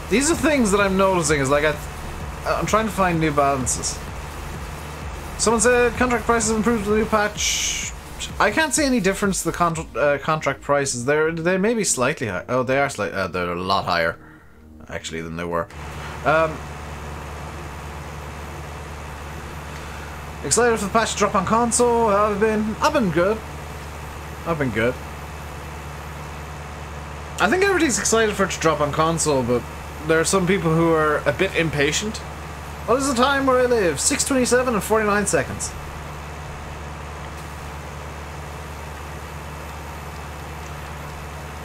These are things that I'm noticing, is like I'm trying to find new balances. Someone said contract prices improved with the new patch. I can't see any difference to the contract prices. They may be slightly high. Oh, they are slightly. They're a lot higher, actually, than they were. Excited for the patch to drop on console. How have I been? I've been good. I've been good. I think everybody's excited for it to drop on console, but there are some people who are a bit impatient. What is the time where I live? 6:27 and 49 seconds.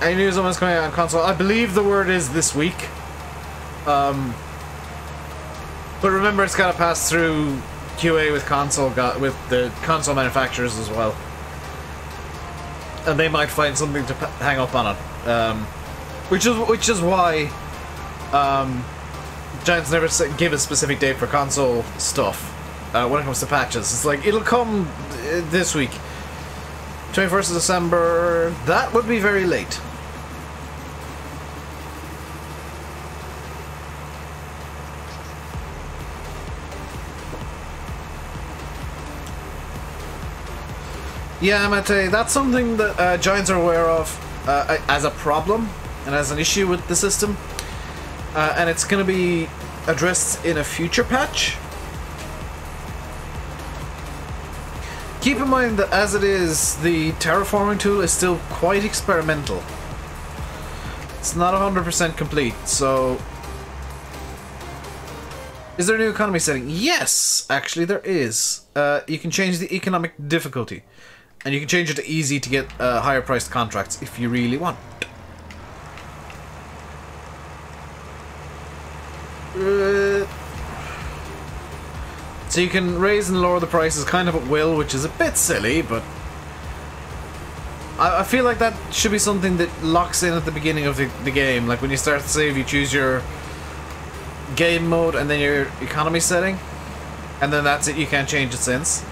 Any news on what's coming out on console? I believe the word is this week. But remember, it's got to pass through QA with with the console manufacturers as well, and they might find something to hang up on it. Which is why Giants never give a specific date for console stuff when it comes to patches. It's like, it'll come this week. 21st of December, that would be very late. Yeah, Mate, that's something that Giants are aware of as a problem and as an issue with the system. And it's going to be addressed in a future patch. Keep in mind that as it is, the terraforming tool is still quite experimental. It's not 100% complete, so... Is there a new economy setting? Yes! Actually, there is. You can change the economic difficulty. And you can change it to easy to get higher priced contracts if you really want. So you can raise and lower the prices kind of at will, which is a bit silly, but I feel like that should be something that locks in at the beginning of the game. Like when you start to save, you choose your game mode and then your economy setting, and then that's it, you can't change it since.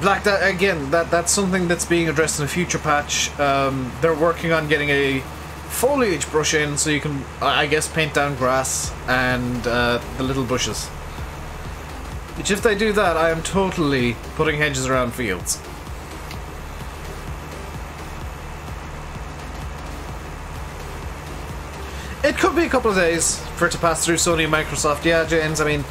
That's something that's being addressed in a future patch. They're working on getting a foliage brush in so you can, I guess, paint down grass and the little bushes. Which, if they do that, I am totally putting hedges around fields. It could be a couple of days for it to pass through Sony and Microsoft. Yeah, James, I mean...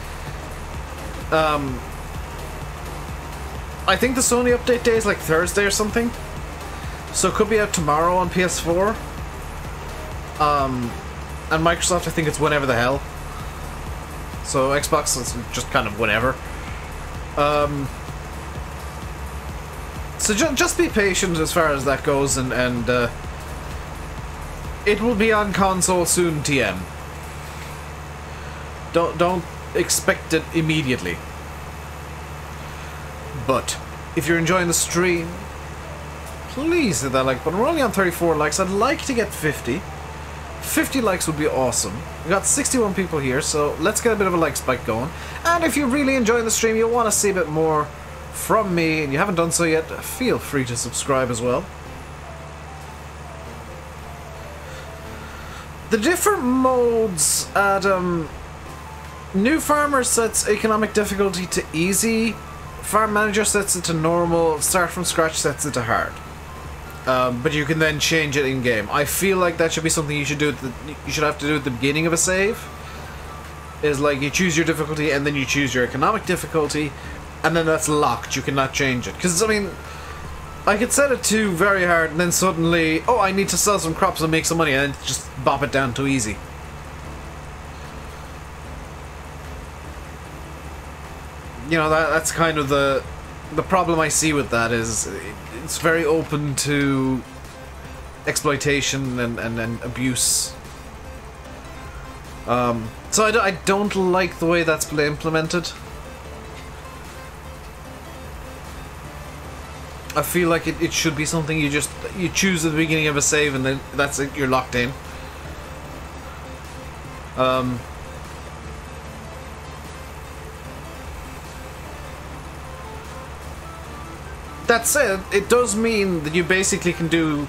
I think the Sony update day is like Thursday or something. So it could be out tomorrow on PS4. And Microsoft, I think it's whenever the hell. So Xbox is just kind of whenever. So just be patient as far as that goes, and it will be on console soon, TM. Don't expect it immediately. But if you're enjoying the stream, please hit that like button. We're only on 34 likes. I'd like to get 50. 50 likes would be awesome. We got 61 people here, so let's get a bit of a like spike going. And if you're really enjoying the stream, you'll want to see a bit more from me, and you haven't done so yet, feel free to subscribe as well. the different modes at New Farmer sets economic difficulty to easy, Farm Manager sets it to normal, Start from Scratch sets it to hard. But you can then change it in game. I feel like that should be something you should do. You should have to do at the beginning of a save. Is like you choose your difficulty and then you choose your economic difficulty, and then that's locked. You cannot change it. Because I mean, I could set it to very hard, and then suddenly, oh, I need to sell some crops and make some money, and then just bop it down to easy. You know, that's kind of the problem I see with that is it's very open to exploitation and abuse. So I don't like the way that's been implemented. I feel like it should be something you choose at the beginning of a save and then that's it, you're locked in. That said, it does mean that you basically can do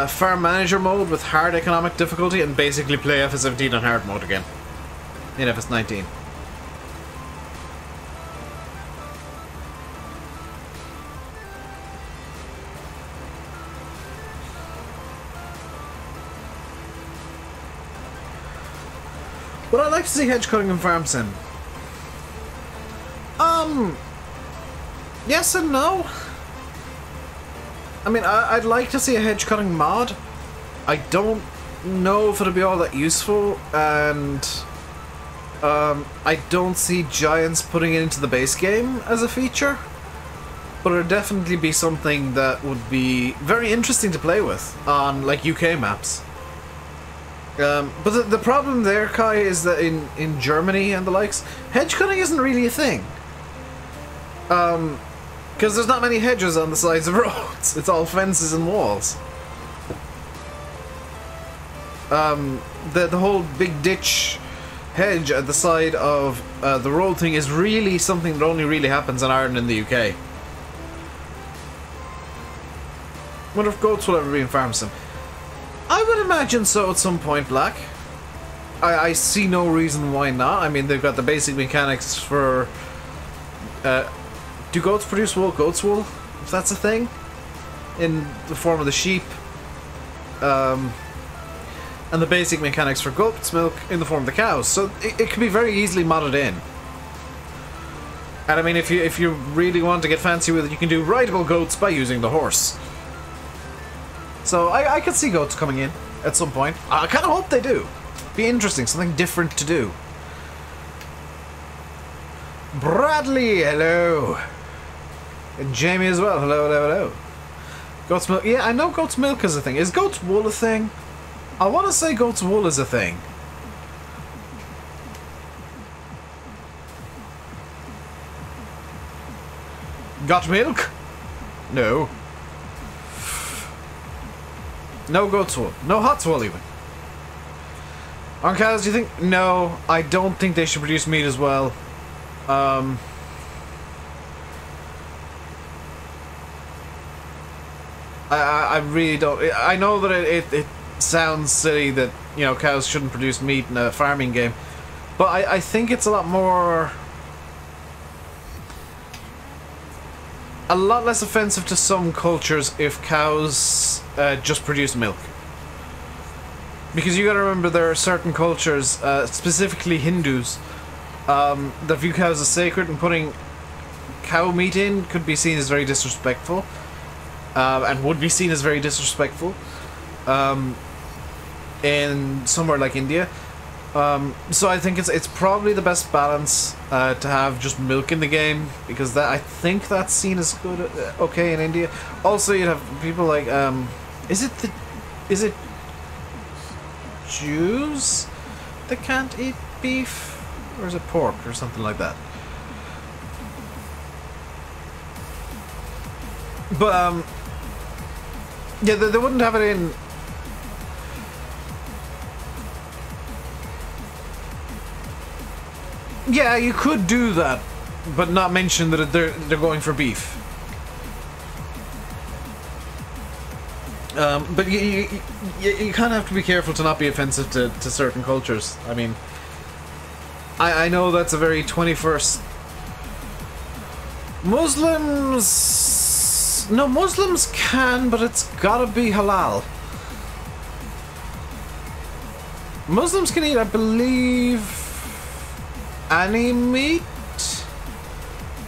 Farm Manager mode with hard economic difficulty and basically play FS17 on hard mode again in FS19. Would I like to see hedge cutting in Farm Sim? Yes and no. I mean, I'd like to see a hedge cutting mod. I don't know if it'll be all that useful, and I don't see Giants putting it into the base game as a feature. But it'd definitely be something that would be very interesting to play with on like UK maps. But the problem there, Kai, is that in Germany and the likes, hedge cutting isn't really a thing. Because there's not many hedges on the sides of roads. It's all fences and walls. The whole big ditch hedge at the side of the road thing is really something that only really happens in Ireland and the UK. Wonder if goats will ever be in Farm Sim. I would imagine so at some point, Black. I see no reason why not. I mean, they've got the basic mechanics for... do goats produce wool? Goat's wool? If that's a thing? In the form of the sheep. And the basic mechanics for goat's milk in the form of the cows. So it can be very easily modded in. And I mean, if you really want to get fancy with it, you can do rideable goats by using the horse. So I could see goats coming in at some point. I kind of hope they do. Be interesting, something different to do. Bradley, hello. And Jamie as well, hello, hello, hello. Goat's milk, yeah, I know goat's milk is a thing. Is goat's wool a thing? I want to say goat's wool is a thing. Got milk? No. No goat's wool. No hot's wool even. On cows, do you think? No, I don't think they should produce meat as well. I really don't. I know that it sounds silly that, you know, cows shouldn't produce meat in a farming game, but I think it's a lot less offensive to some cultures if cows just produce milk. Because you gotta remember, there are certain cultures, specifically Hindus, that view cows as sacred, and putting cow meat in could be seen as very disrespectful, and would be seen as very disrespectful in somewhere like India. So I think it's probably the best balance to have just milk in the game, because I think that's seen as good, okay in India. Also, you'd have people like is it Jews that can't eat beef, or is it pork or something like that? But yeah, they wouldn't have it in. Yeah, you could do that, but not mention that they're going for beef. But you kind of have to be careful to not be offensive to certain cultures. I mean, I know that's a very 21st... Muslims... No, Muslims can, but it's gotta be halal. Muslims can eat, I believe, any meat?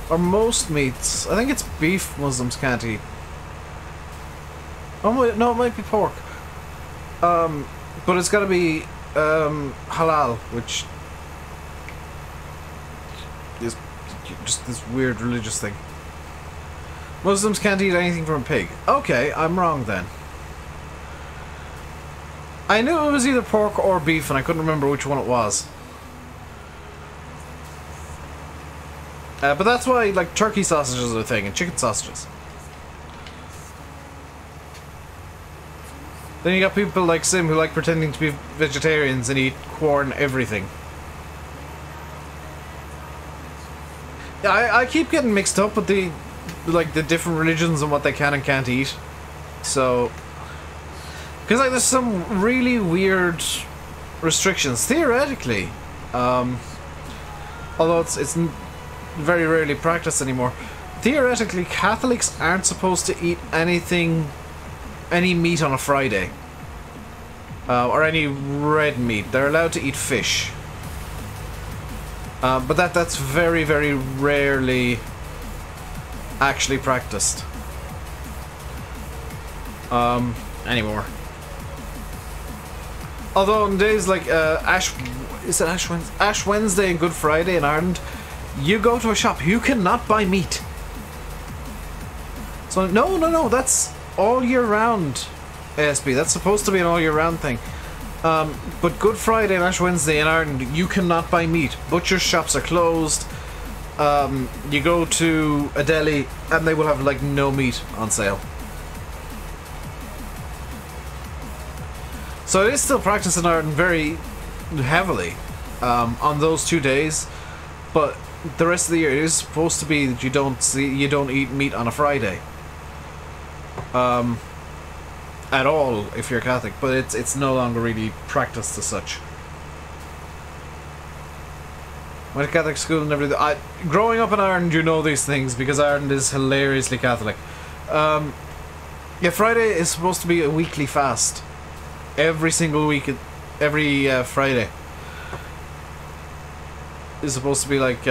Or most meats. I think it's beef Muslims can't eat. Oh, wait, no, it might be pork. But it's gotta be halal, which is just this weird religious thing. Muslims can't eat anything from a pig. Okay, I'm wrong then. I knew it was either pork or beef, and I couldn't remember which one it was. But that's why, like, turkey sausages are a thing, and chicken sausages. Then you got people like Sim who like pretending to be vegetarians and eat corn everything. Yeah, I keep getting mixed up with the different religions and what they can and can't eat. So, because like there's some really weird restrictions theoretically, although it's very rarely practiced anymore. Theoretically, Catholics aren't supposed to eat any meat on a Friday, or any red meat. They're allowed to eat fish, but that's very, very rarely actually practiced anymore. Although on days like Ash Wednesday and Good Friday in Ireland, you go to a shop, you cannot buy meat. So no, that's all year round, ASB. That's supposed to be an all year round thing. But Good Friday and Ash Wednesday in Ireland, you cannot buy meat. Butcher shops are closed. You go to a deli and they will have like no meat on sale. So it is still practiced in Ireland very heavily on those 2 days, but the rest of the year it is supposed to be that you don't eat meat on a Friday. At all if you're Catholic, but it's no longer really practiced as such. Went to Catholic school and everything. Growing up in Ireland, you know these things because Ireland is hilariously Catholic. Yeah, Friday is supposed to be a weekly fast. Every single week, every Friday is supposed to be like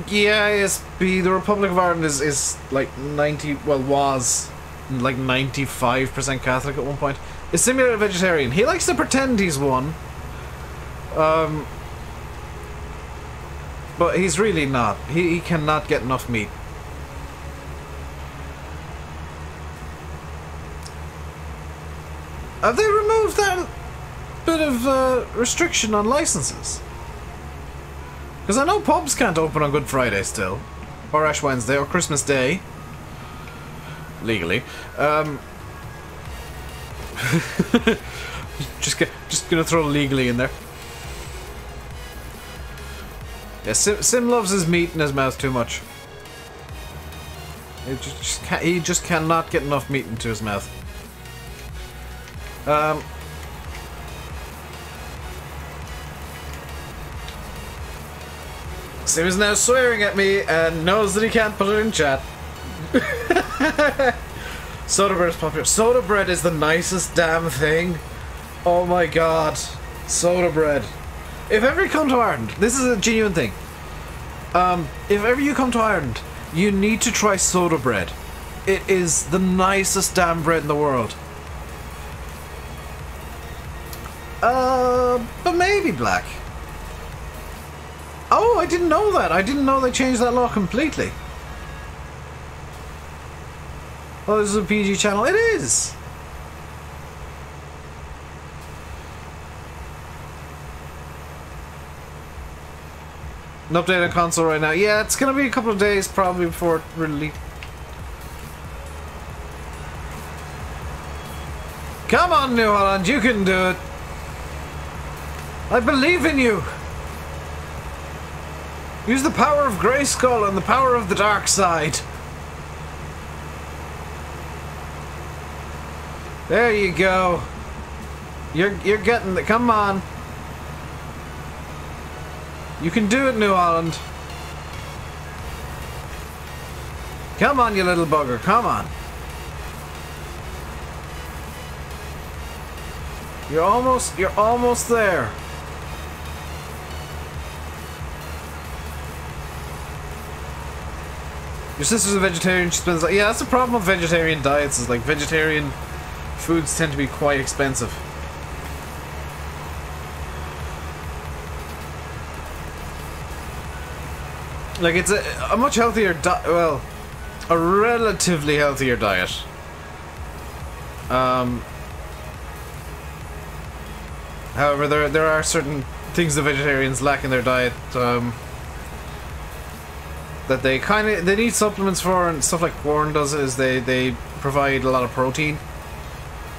yeah, the Republic of Ireland is like was like 95% Catholic at one point. Is simulated vegetarian. He likes to pretend he's one. But he's really not. He cannot get enough meat. Have they removed that bit of restriction on licenses? Because I know pubs can't open on Good Friday still, or Ash Wednesday, or Christmas Day, legally. just gonna throw legally in there. Yeah, Sim loves his meat in his mouth too much. He just cannot get enough meat into his mouth. Sim is now swearing at me and knows that he can't put it in chat. Soda bread is popular. Soda bread is the nicest damn thing. Oh my god. Soda bread. If ever you come to Ireland, this is a genuine thing. If ever you come to Ireland, you need to try soda bread. It is the nicest damn bread in the world. But maybe black. Oh, I didn't know that. I didn't know they changed that law completely. Oh, this is a PG channel. It is. An update on console right now. Yeah, it's gonna be a couple of days probably before it really. Come on, New Holland, you can do it. I believe in you. Use the power of Grayskull and the power of the dark side. There you go. You're getting the. Come on. You can do it, New Holland. Come on, you little bugger. Come on. You're almost there. Your sister's a vegetarian, she spends like, yeah, that's the problem with vegetarian diets, is like vegetarian foods tend to be quite expensive. Like, it's a much healthier diet, well, a relatively healthier diet. However, there are certain things the vegetarians lack in their diet, that they need supplements for, and stuff like corn does is they provide a lot of protein.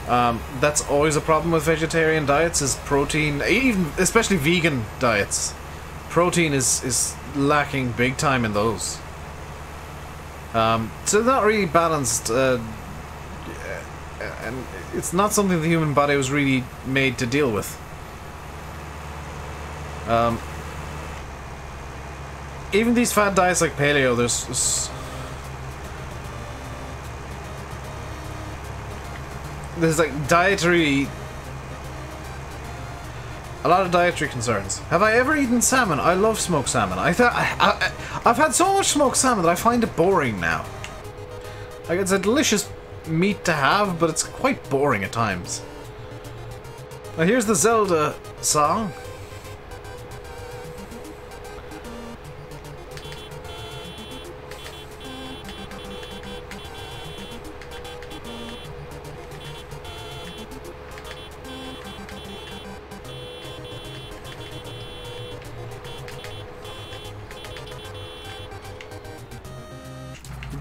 That's always a problem with vegetarian diets, is protein, even especially vegan diets. Protein is lacking big time in those. So not really balanced, and it's not something the human body was really made to deal with. Even these fad diets like paleo, there's like a lot of dietary concerns. Have I ever eaten salmon? I love smoked salmon. I've had so much smoked salmon that I find it boring now. Like, it's a delicious meat to have, but it's quite boring at times. Now here's the Zelda song.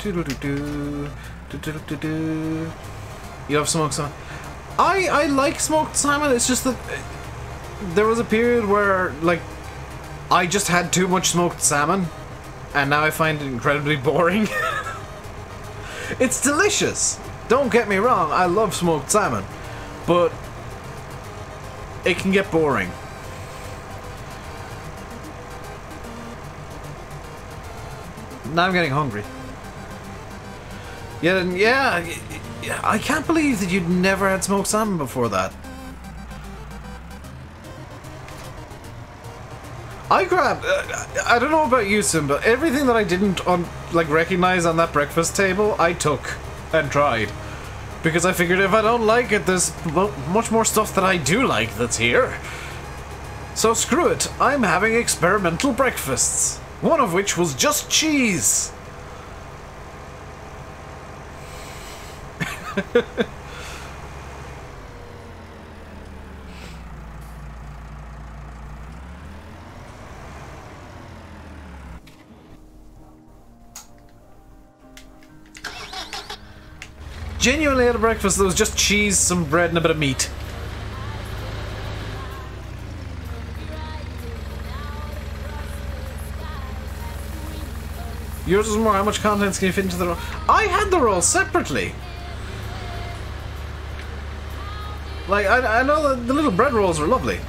You love smoked salmon? I like smoked salmon, it's just that there was a period where, like, I just had too much smoked salmon, and now I find it incredibly boring. It's delicious, don't get me wrong, I love smoked salmon, but it can get boring. Now I'm getting hungry. Yeah, I can't believe that you'd never had smoked salmon before that. I grabbed, I don't know about you, Sim, but everything that I didn't recognize on that breakfast table, I took and tried. Because I figured if I don't like it, there's much more stuff that I do like that's here. So screw it, I'm having experimental breakfasts. One of which was just cheese. Genuinely had a breakfast that was just cheese, some bread, and a bit of meat. Yours was more, how much contents can you fit into the roll? I had the roll separately. Like, I know that the little bread rolls were lovely.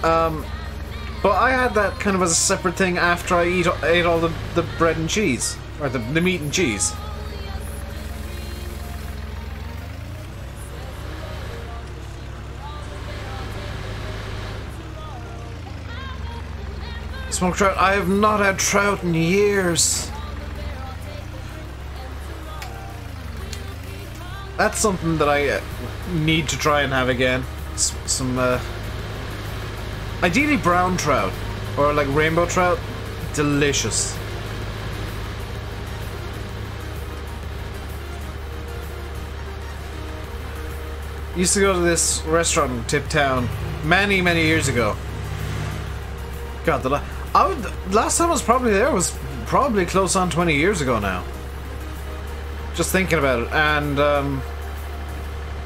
But I had that kind of as a separate thing after I ate all the bread and cheese. Or the meat and cheese. Smoked trout. I have not had trout in years. That's something that I need to try and have again. Some, ideally brown trout. Or like rainbow trout. Delicious. Used to go to this restaurant in Tip Town many, many years ago. God, last time I was probably there was probably close on 20 years ago now. Just thinking about it, and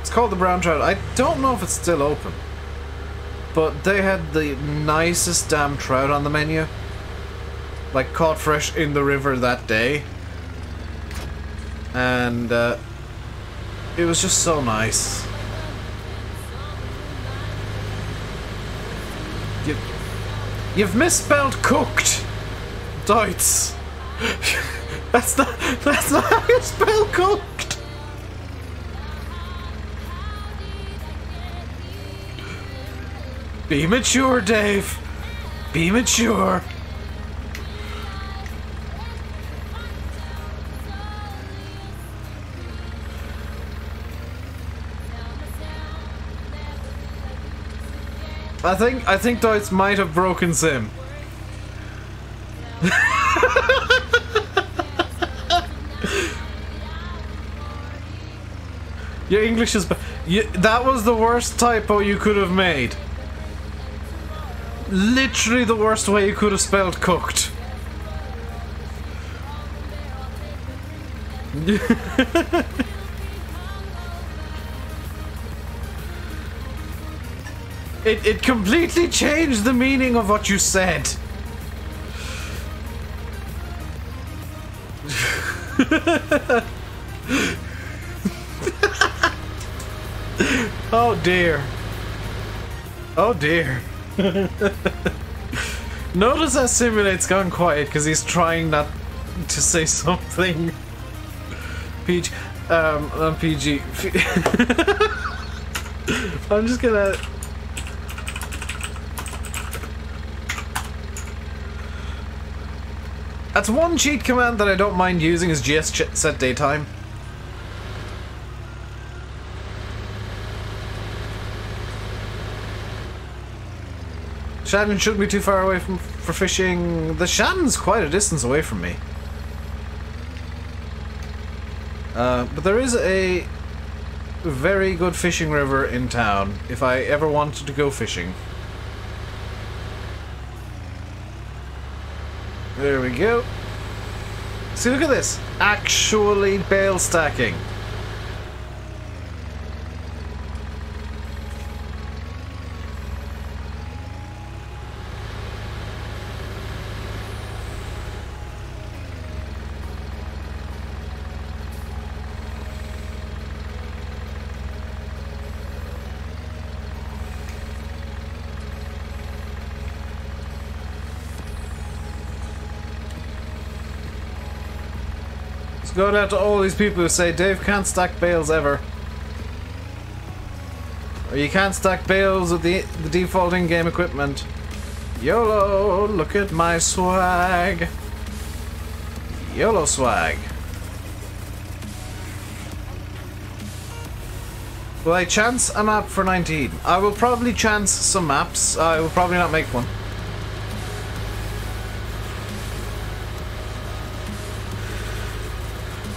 it's called the Brown Trout. I don't know if it's still open, but they had the nicest damn trout on the menu, like caught fresh in the river that day, and It was just so nice. You've misspelled cooked, Deutz. That's not how you spell cooked. Be mature, Dave. Be mature. I think Deutz might have broken Sim. Your English is that was the worst typo you could have made. Literally the worst way you could have spelled cooked. It completely changed the meaning of what you said. Oh dear. Oh dear. Notice how Simulate's gone quiet because he's trying not to say something. PG. Not PG. I'm just gonna. That's one cheat command that I don't mind using is GS set daytime. Shannon shouldn't be too far away for fishing. The Shannon's quite a distance away from me. But there is a very good fishing river in town if I ever wanted to go fishing. There we go. See, look at this. Actually bale stacking. Going out to all these people who say Dave can't stack bales ever. Or you can't stack bales with the default in-game equipment. YOLO, look at my swag. YOLO swag. Will I chance a map for 19? I will probably chance some maps. I will probably not make one.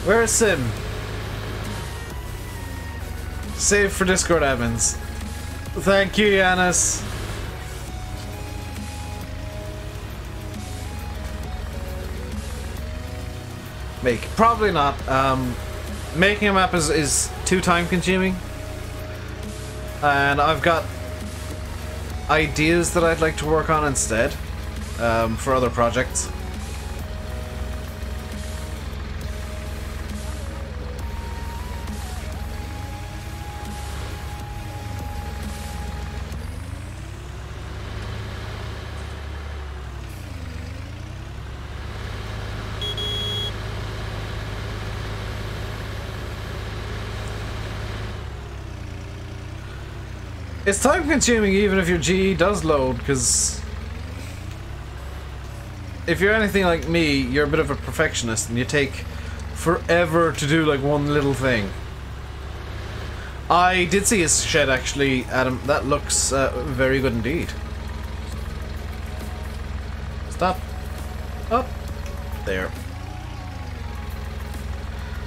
Where's Sim? Save for Discord admins. Thank you, Yanis. Make. Probably not. Making a map is too time consuming. And I've got ideas that I'd like to work on instead. For other projects. It's time consuming even if your GE does load, because if you're anything like me, you're a bit of a perfectionist and you take forever to do like one little thing. I did see his shed actually, Adam. That looks very good indeed. Stop. Up. There.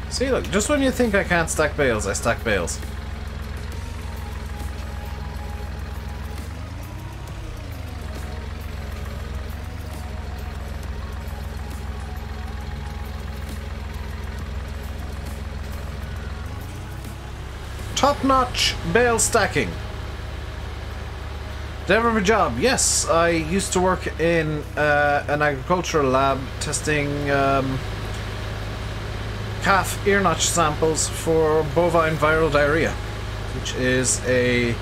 See, look, just when you think I can't stack bales, I stack bales. Top-notch bale stacking. Did I ever have a job? Yes, I used to work in an agricultural lab testing calf ear notch samples for bovine viral diarrhea, which is a,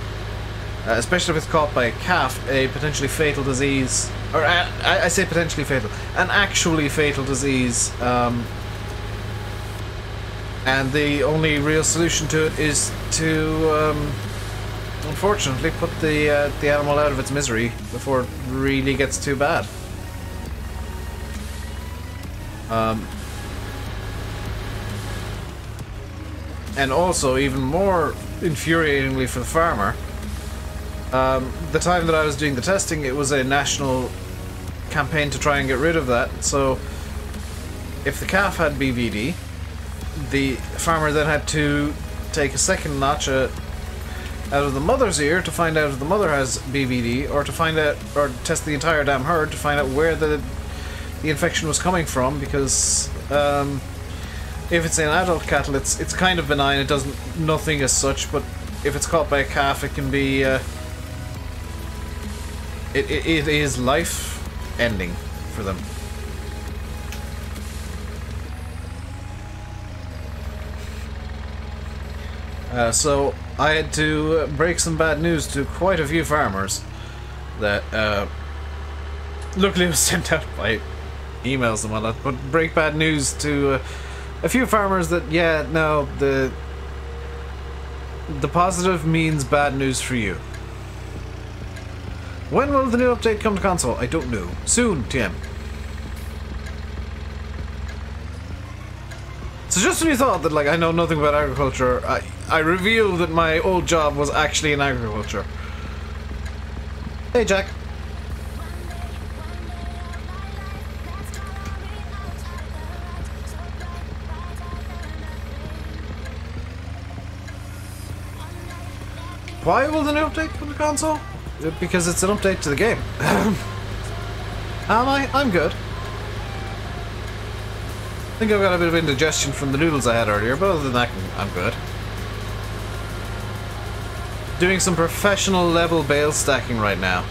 especially if it's caught by a calf, a potentially fatal disease. Or I say potentially fatal, an actually fatal disease. And the only real solution to it is to, unfortunately, put the animal out of its misery before it really gets too bad. And also, even more infuriatingly for the farmer, the time that I was doing the testing, it was a national campaign to try and get rid of that. So, if the calf had BVD, the farmer then had to take a second notch out of the mother's ear to find out if the mother has BVD, or to find out, or test the entire damn herd to find out where the infection was coming from, because if it's in adult cattle, it's kind of benign. It does nothing as such, but if it's caught by a calf, it can be it is life-ending for them. So I had to break some bad news to quite a few farmers that luckily it was sent out by emails and whatnot, but break bad news to a few farmers that, yeah, no, the positive means bad news for you. When will the new update come to console? I don't know. Soon, TM. So just when you thought that, like, I know nothing about agriculture, I revealed that my old job was actually in agriculture. Hey, Jack. Why will the new update come to console? Because it's an update to the game. Am I? I'm good. I think I've got a bit of indigestion from the noodles I had earlier, but other than that, I'm good. Doing some professional level bale stacking right now.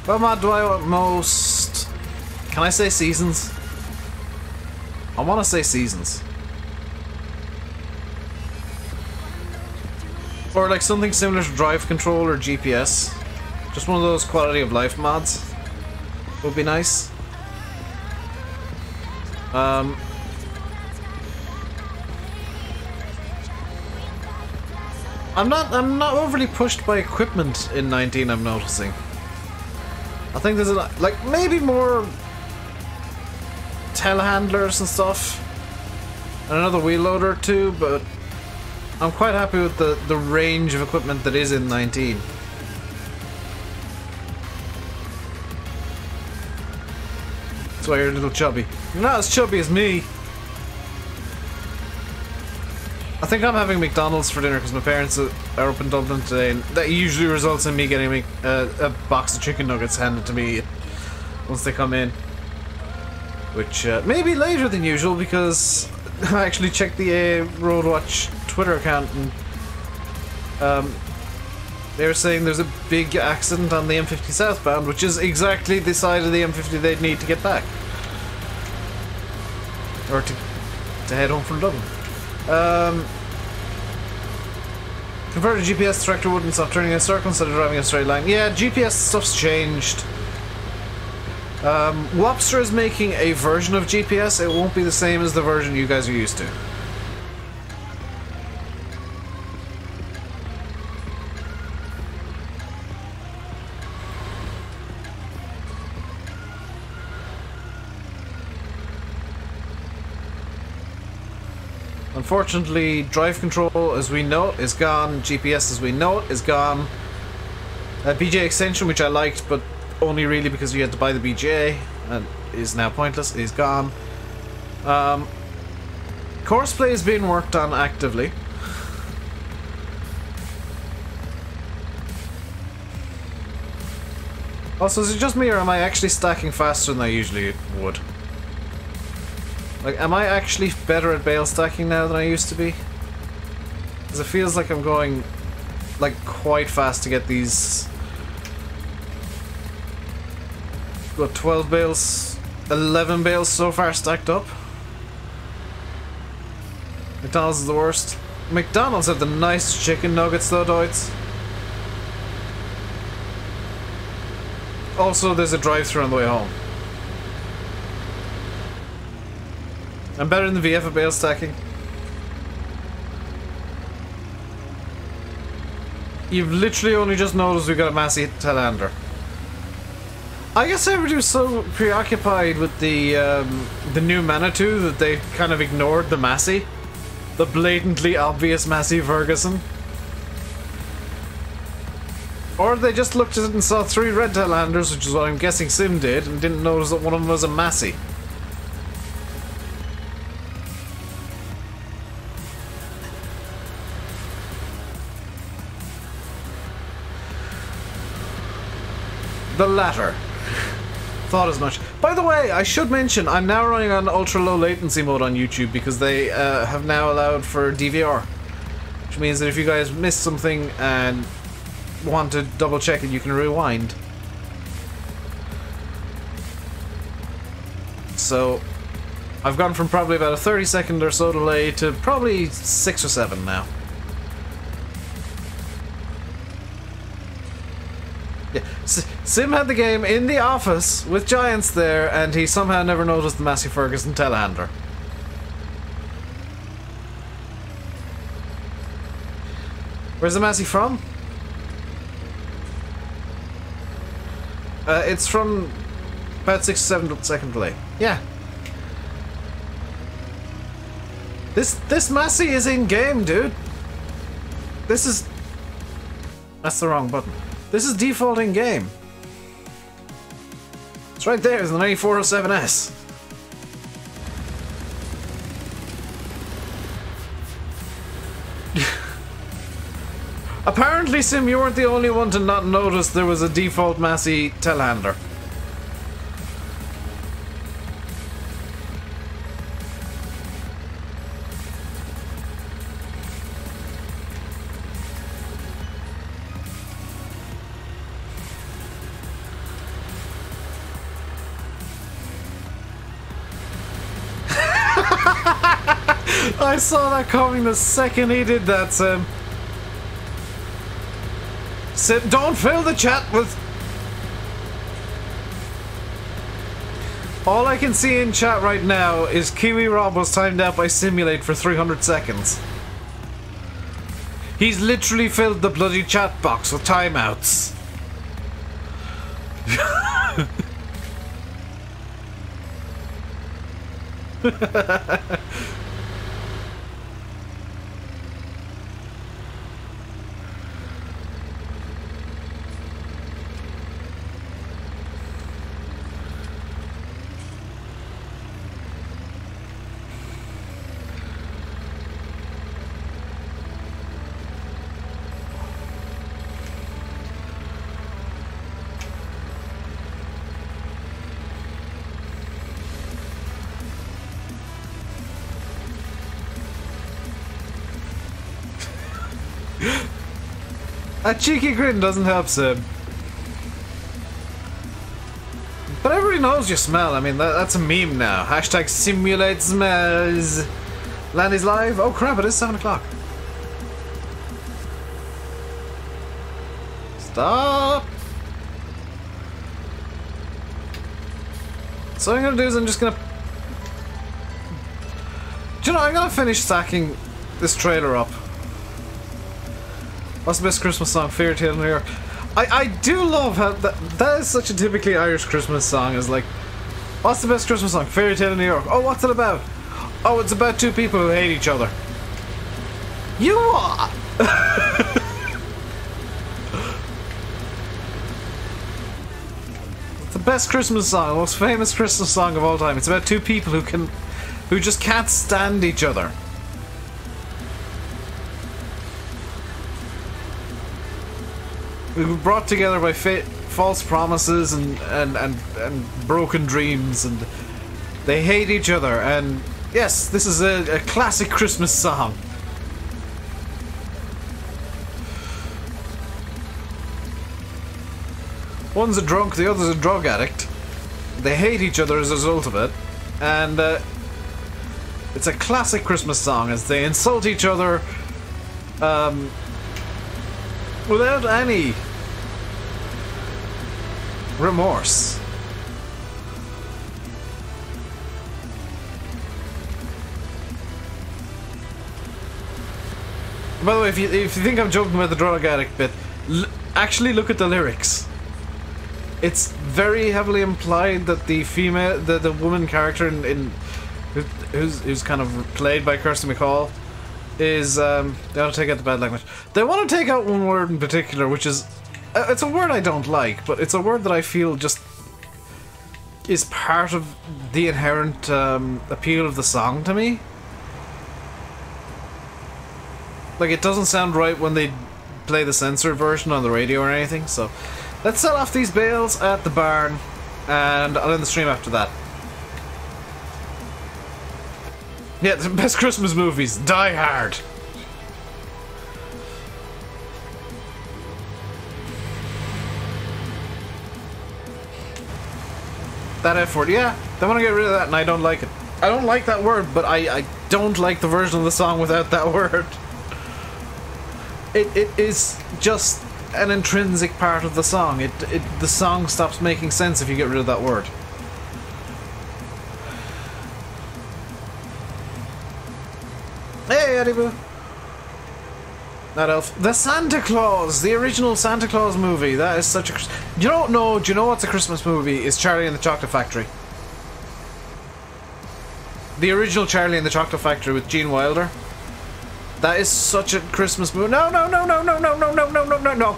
What mod do I want most? Can I say seasons? I want to say seasons. Or like something similar to drive control or GPS. Just one of those quality of life mods would be nice. I'm not overly pushed by equipment in 19, I'm noticing. I think there's a lot, like, maybe more telehandlers and stuff, and another wheel loader too, but I'm quite happy with the range of equipment that is in 19. That's why you're a little chubby. You're not as chubby as me. I think I'm having McDonald's for dinner because my parents are up in Dublin today, and that usually results in me getting a box of chicken nuggets handed to me once they come in. Which may be later than usual because I actually checked the Roadwatch Twitter account, and they were saying there's a big accident on the M50 southbound, which is exactly the side of the M50 they'd need to get back. Or to head home from Dublin. Converted GPS tractor wouldn't stop turning in a circle instead of driving a straight line. Yeah, GPS stuff's changed. Wopster is making a version of GPS. It won't be the same as the version you guys are used to. Unfortunately, drive control as we know it is gone, GPS as we know it is gone. BJ extension, which I liked, but only really because you had to buy the BJ, and is now pointless, is gone. Courseplay is being worked on actively. Also, is it just me, or am I actually stacking faster than I usually would? Like, am I actually better at bale stacking now than I used to be? Because it feels like I'm going, like, quite fast to get these... What, 12 bales? 11 bales so far stacked up? McDonald's is the worst. McDonald's have the nice chicken nuggets though, Doits. Also, there's a drive-thru on the way home. I'm better than the VF at bale stacking. You've literally only just noticed we got a Massey Telehandler. I guess I was so preoccupied with the new Manitou that they kind of ignored the Massey. The blatantly obvious Massey Ferguson. Or they just looked at it and saw 3 red Telehandlers, which is what I'm guessing Sim did, and didn't notice that one of them was a Massey. The latter. Thought as much. By the way, I should mention, I'm now running on ultra low latency mode on YouTube because they have now allowed for DVR. Which means that if you guys missed something and want to double check it, you can rewind. So, I've gone from probably about a 30-second or so delay to probably 6 or 7 now. Yeah, Sim had the game in the office with giants there, and he somehow never noticed the Massey Ferguson telehandler. Where's the Massey from? It's from about 6 or 7 second delay. Yeah. This Massey is in game, dude. This is... That's the wrong button. This is default in game. It's right there, it's the 9407S. Apparently, Sim, you weren't the only one to not notice there was a default Massey telehandler. I saw that coming the second he did that, Sim. Sim, don't fill the chat with... All I can see in chat right now is Kiwi Rob was timed out by Simulate for 300 seconds. He's literally filled the bloody chat box with timeouts. A cheeky grin doesn't help, Sim. But everybody knows you smell. I mean, that's a meme now. Hashtag simulate smells. Landy's live. Oh crap, it is 7 o'clock. Stop. So what I'm gonna do is I'm just gonna... Do you know, I'm gonna finish stacking this trailer up. What's the best Christmas song? Fairy Tale in New York. I do love how that is such a typically Irish Christmas song. Is like, what's the best Christmas song? Fairy Tale in New York. Oh, what's it about? Oh, it's about 2 people who hate each other. You are. It's the best Christmas song, the most famous Christmas song of all time. It's about 2 people who just can't stand each other. We were brought together by false promises and broken dreams, and They hate each other, and yes, this is a classic Christmas song. One's a drunk, the other's a drug addict. They hate each other as a result of it, and it's a classic Christmas song as they insult each other without any remorse. By the way, if you think I'm joking about the drug addict bit, actually look at the lyrics. It's very heavily implied that the female, the woman character who's kind of played by Kirsty MacColl is they want to take out the bad language. They want to take out one word in particular, which is it's a word I don't like, but it's a word that I feel just is part of the inherent appeal of the song to me. Like, it doesn't sound right when they play the censored version on the radio or anything, so let's sell off these bales at the barn, and I'll end the stream after that. Yeah, the best Christmas movies, Die Hard. That F word, yeah, they want to get rid of that and I don't like it. I don't like that word, but I don't like the version of the song without that word. It is just an intrinsic part of the song. The song stops making sense if you get rid of that word. Hey, Eddie Boo. That elf. The Santa Claus, the original Santa Claus movie. That is such a. Do you know what's a Christmas movie? Is Charlie and the Chocolate Factory. The original Charlie and the Chocolate Factory with Gene Wilder. That is such a Christmas movie. No,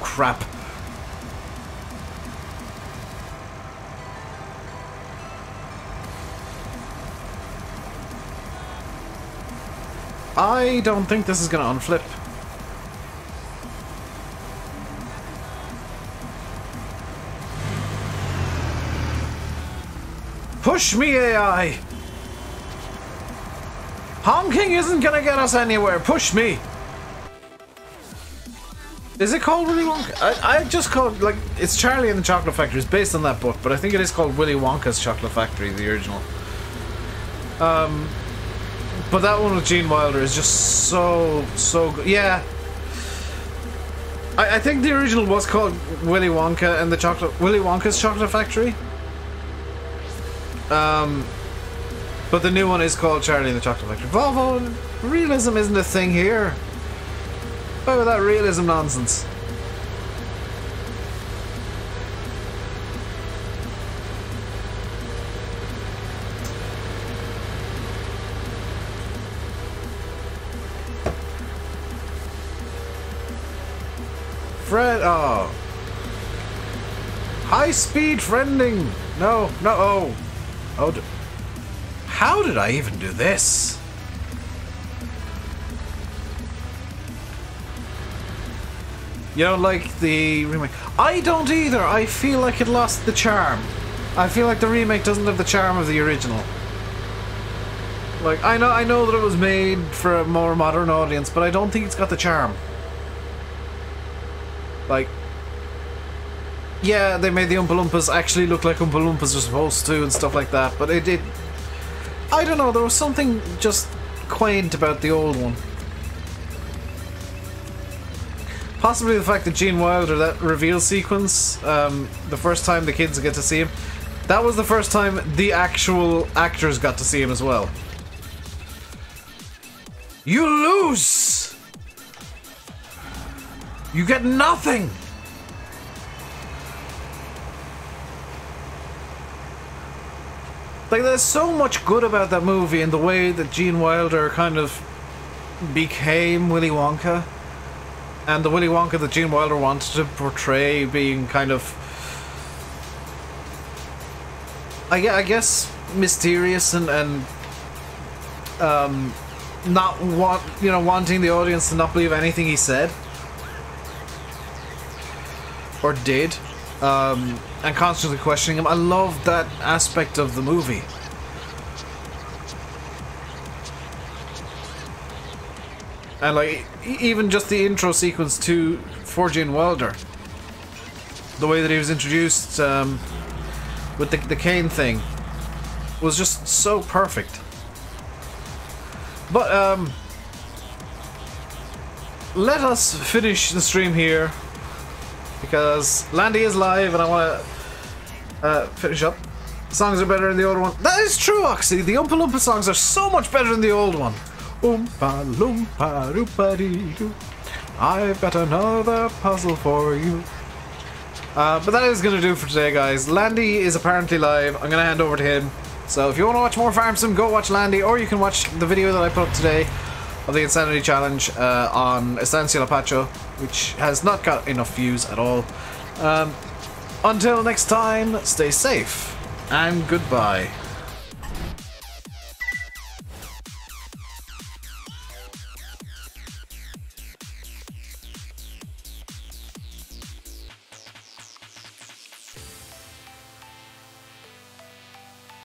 crap. I don't think this is gonna unflip. Push me, AI! Honking isn't gonna get us anywhere. Push me. Is it called Willy Wonka? I just called, like, it's Charlie and the Chocolate Factory. It's based on that book, but I think it is called Willy Wonka's Chocolate Factory, the original. But that one with Gene Wilder is just so good. Yeah. I think the original was called Willy Wonka and the Willy Wonka's Chocolate Factory. But the new one is called Charlie and the Chocolate Factory. Volvo, realism isn't a thing here. Why with that realism nonsense? Fred, oh. High speed friending. No, oh. Oh, how did I even do this? You don't like the remake? I don't either. I feel like it lost the charm. I feel like the remake doesn't have the charm of the original. Like, I know that it was made for a more modern audience, but I don't think it's got the charm. Like, yeah, they made the Oompa Loompas actually look like Oompa Loompas are supposed to and stuff like that, but it I don't know, there was something just quaint about the old one. Possibly the fact that Gene Wilder, that reveal sequence, the first time the kids get to see him, that was the first time the actual actors got to see him as well. You lose! You get nothing! Like, there's so much good about that movie and the way that Gene Wilder kind of became Willy Wonka. And the Willy Wonka that Gene Wilder wanted to portray being kind of... I guess mysterious and not wanting the audience to not believe anything he said. Or did. And constantly questioning him. I love that aspect of the movie. And like, even just the intro sequence to Forging Welder. The way that he was introduced with the cane thing was just so perfect. But let us finish the stream here because Landy is live and I want to finish up. The songs are better than the old one. That is true, Oxy. The Oompa Loompa songs are so much better than the old one. Oompa Loompa Doopa Dee Doo. I've got another puzzle for you. But that is going to do for today, guys. Landy is apparently live. I'm going to hand over to him. So if you want to watch more Farm Sim, go watch Landy, or you can watch the video that I put up today of the Insanity Challenge on Estancia La Pacho, which has not got enough views at all. Until next time, stay safe, and goodbye.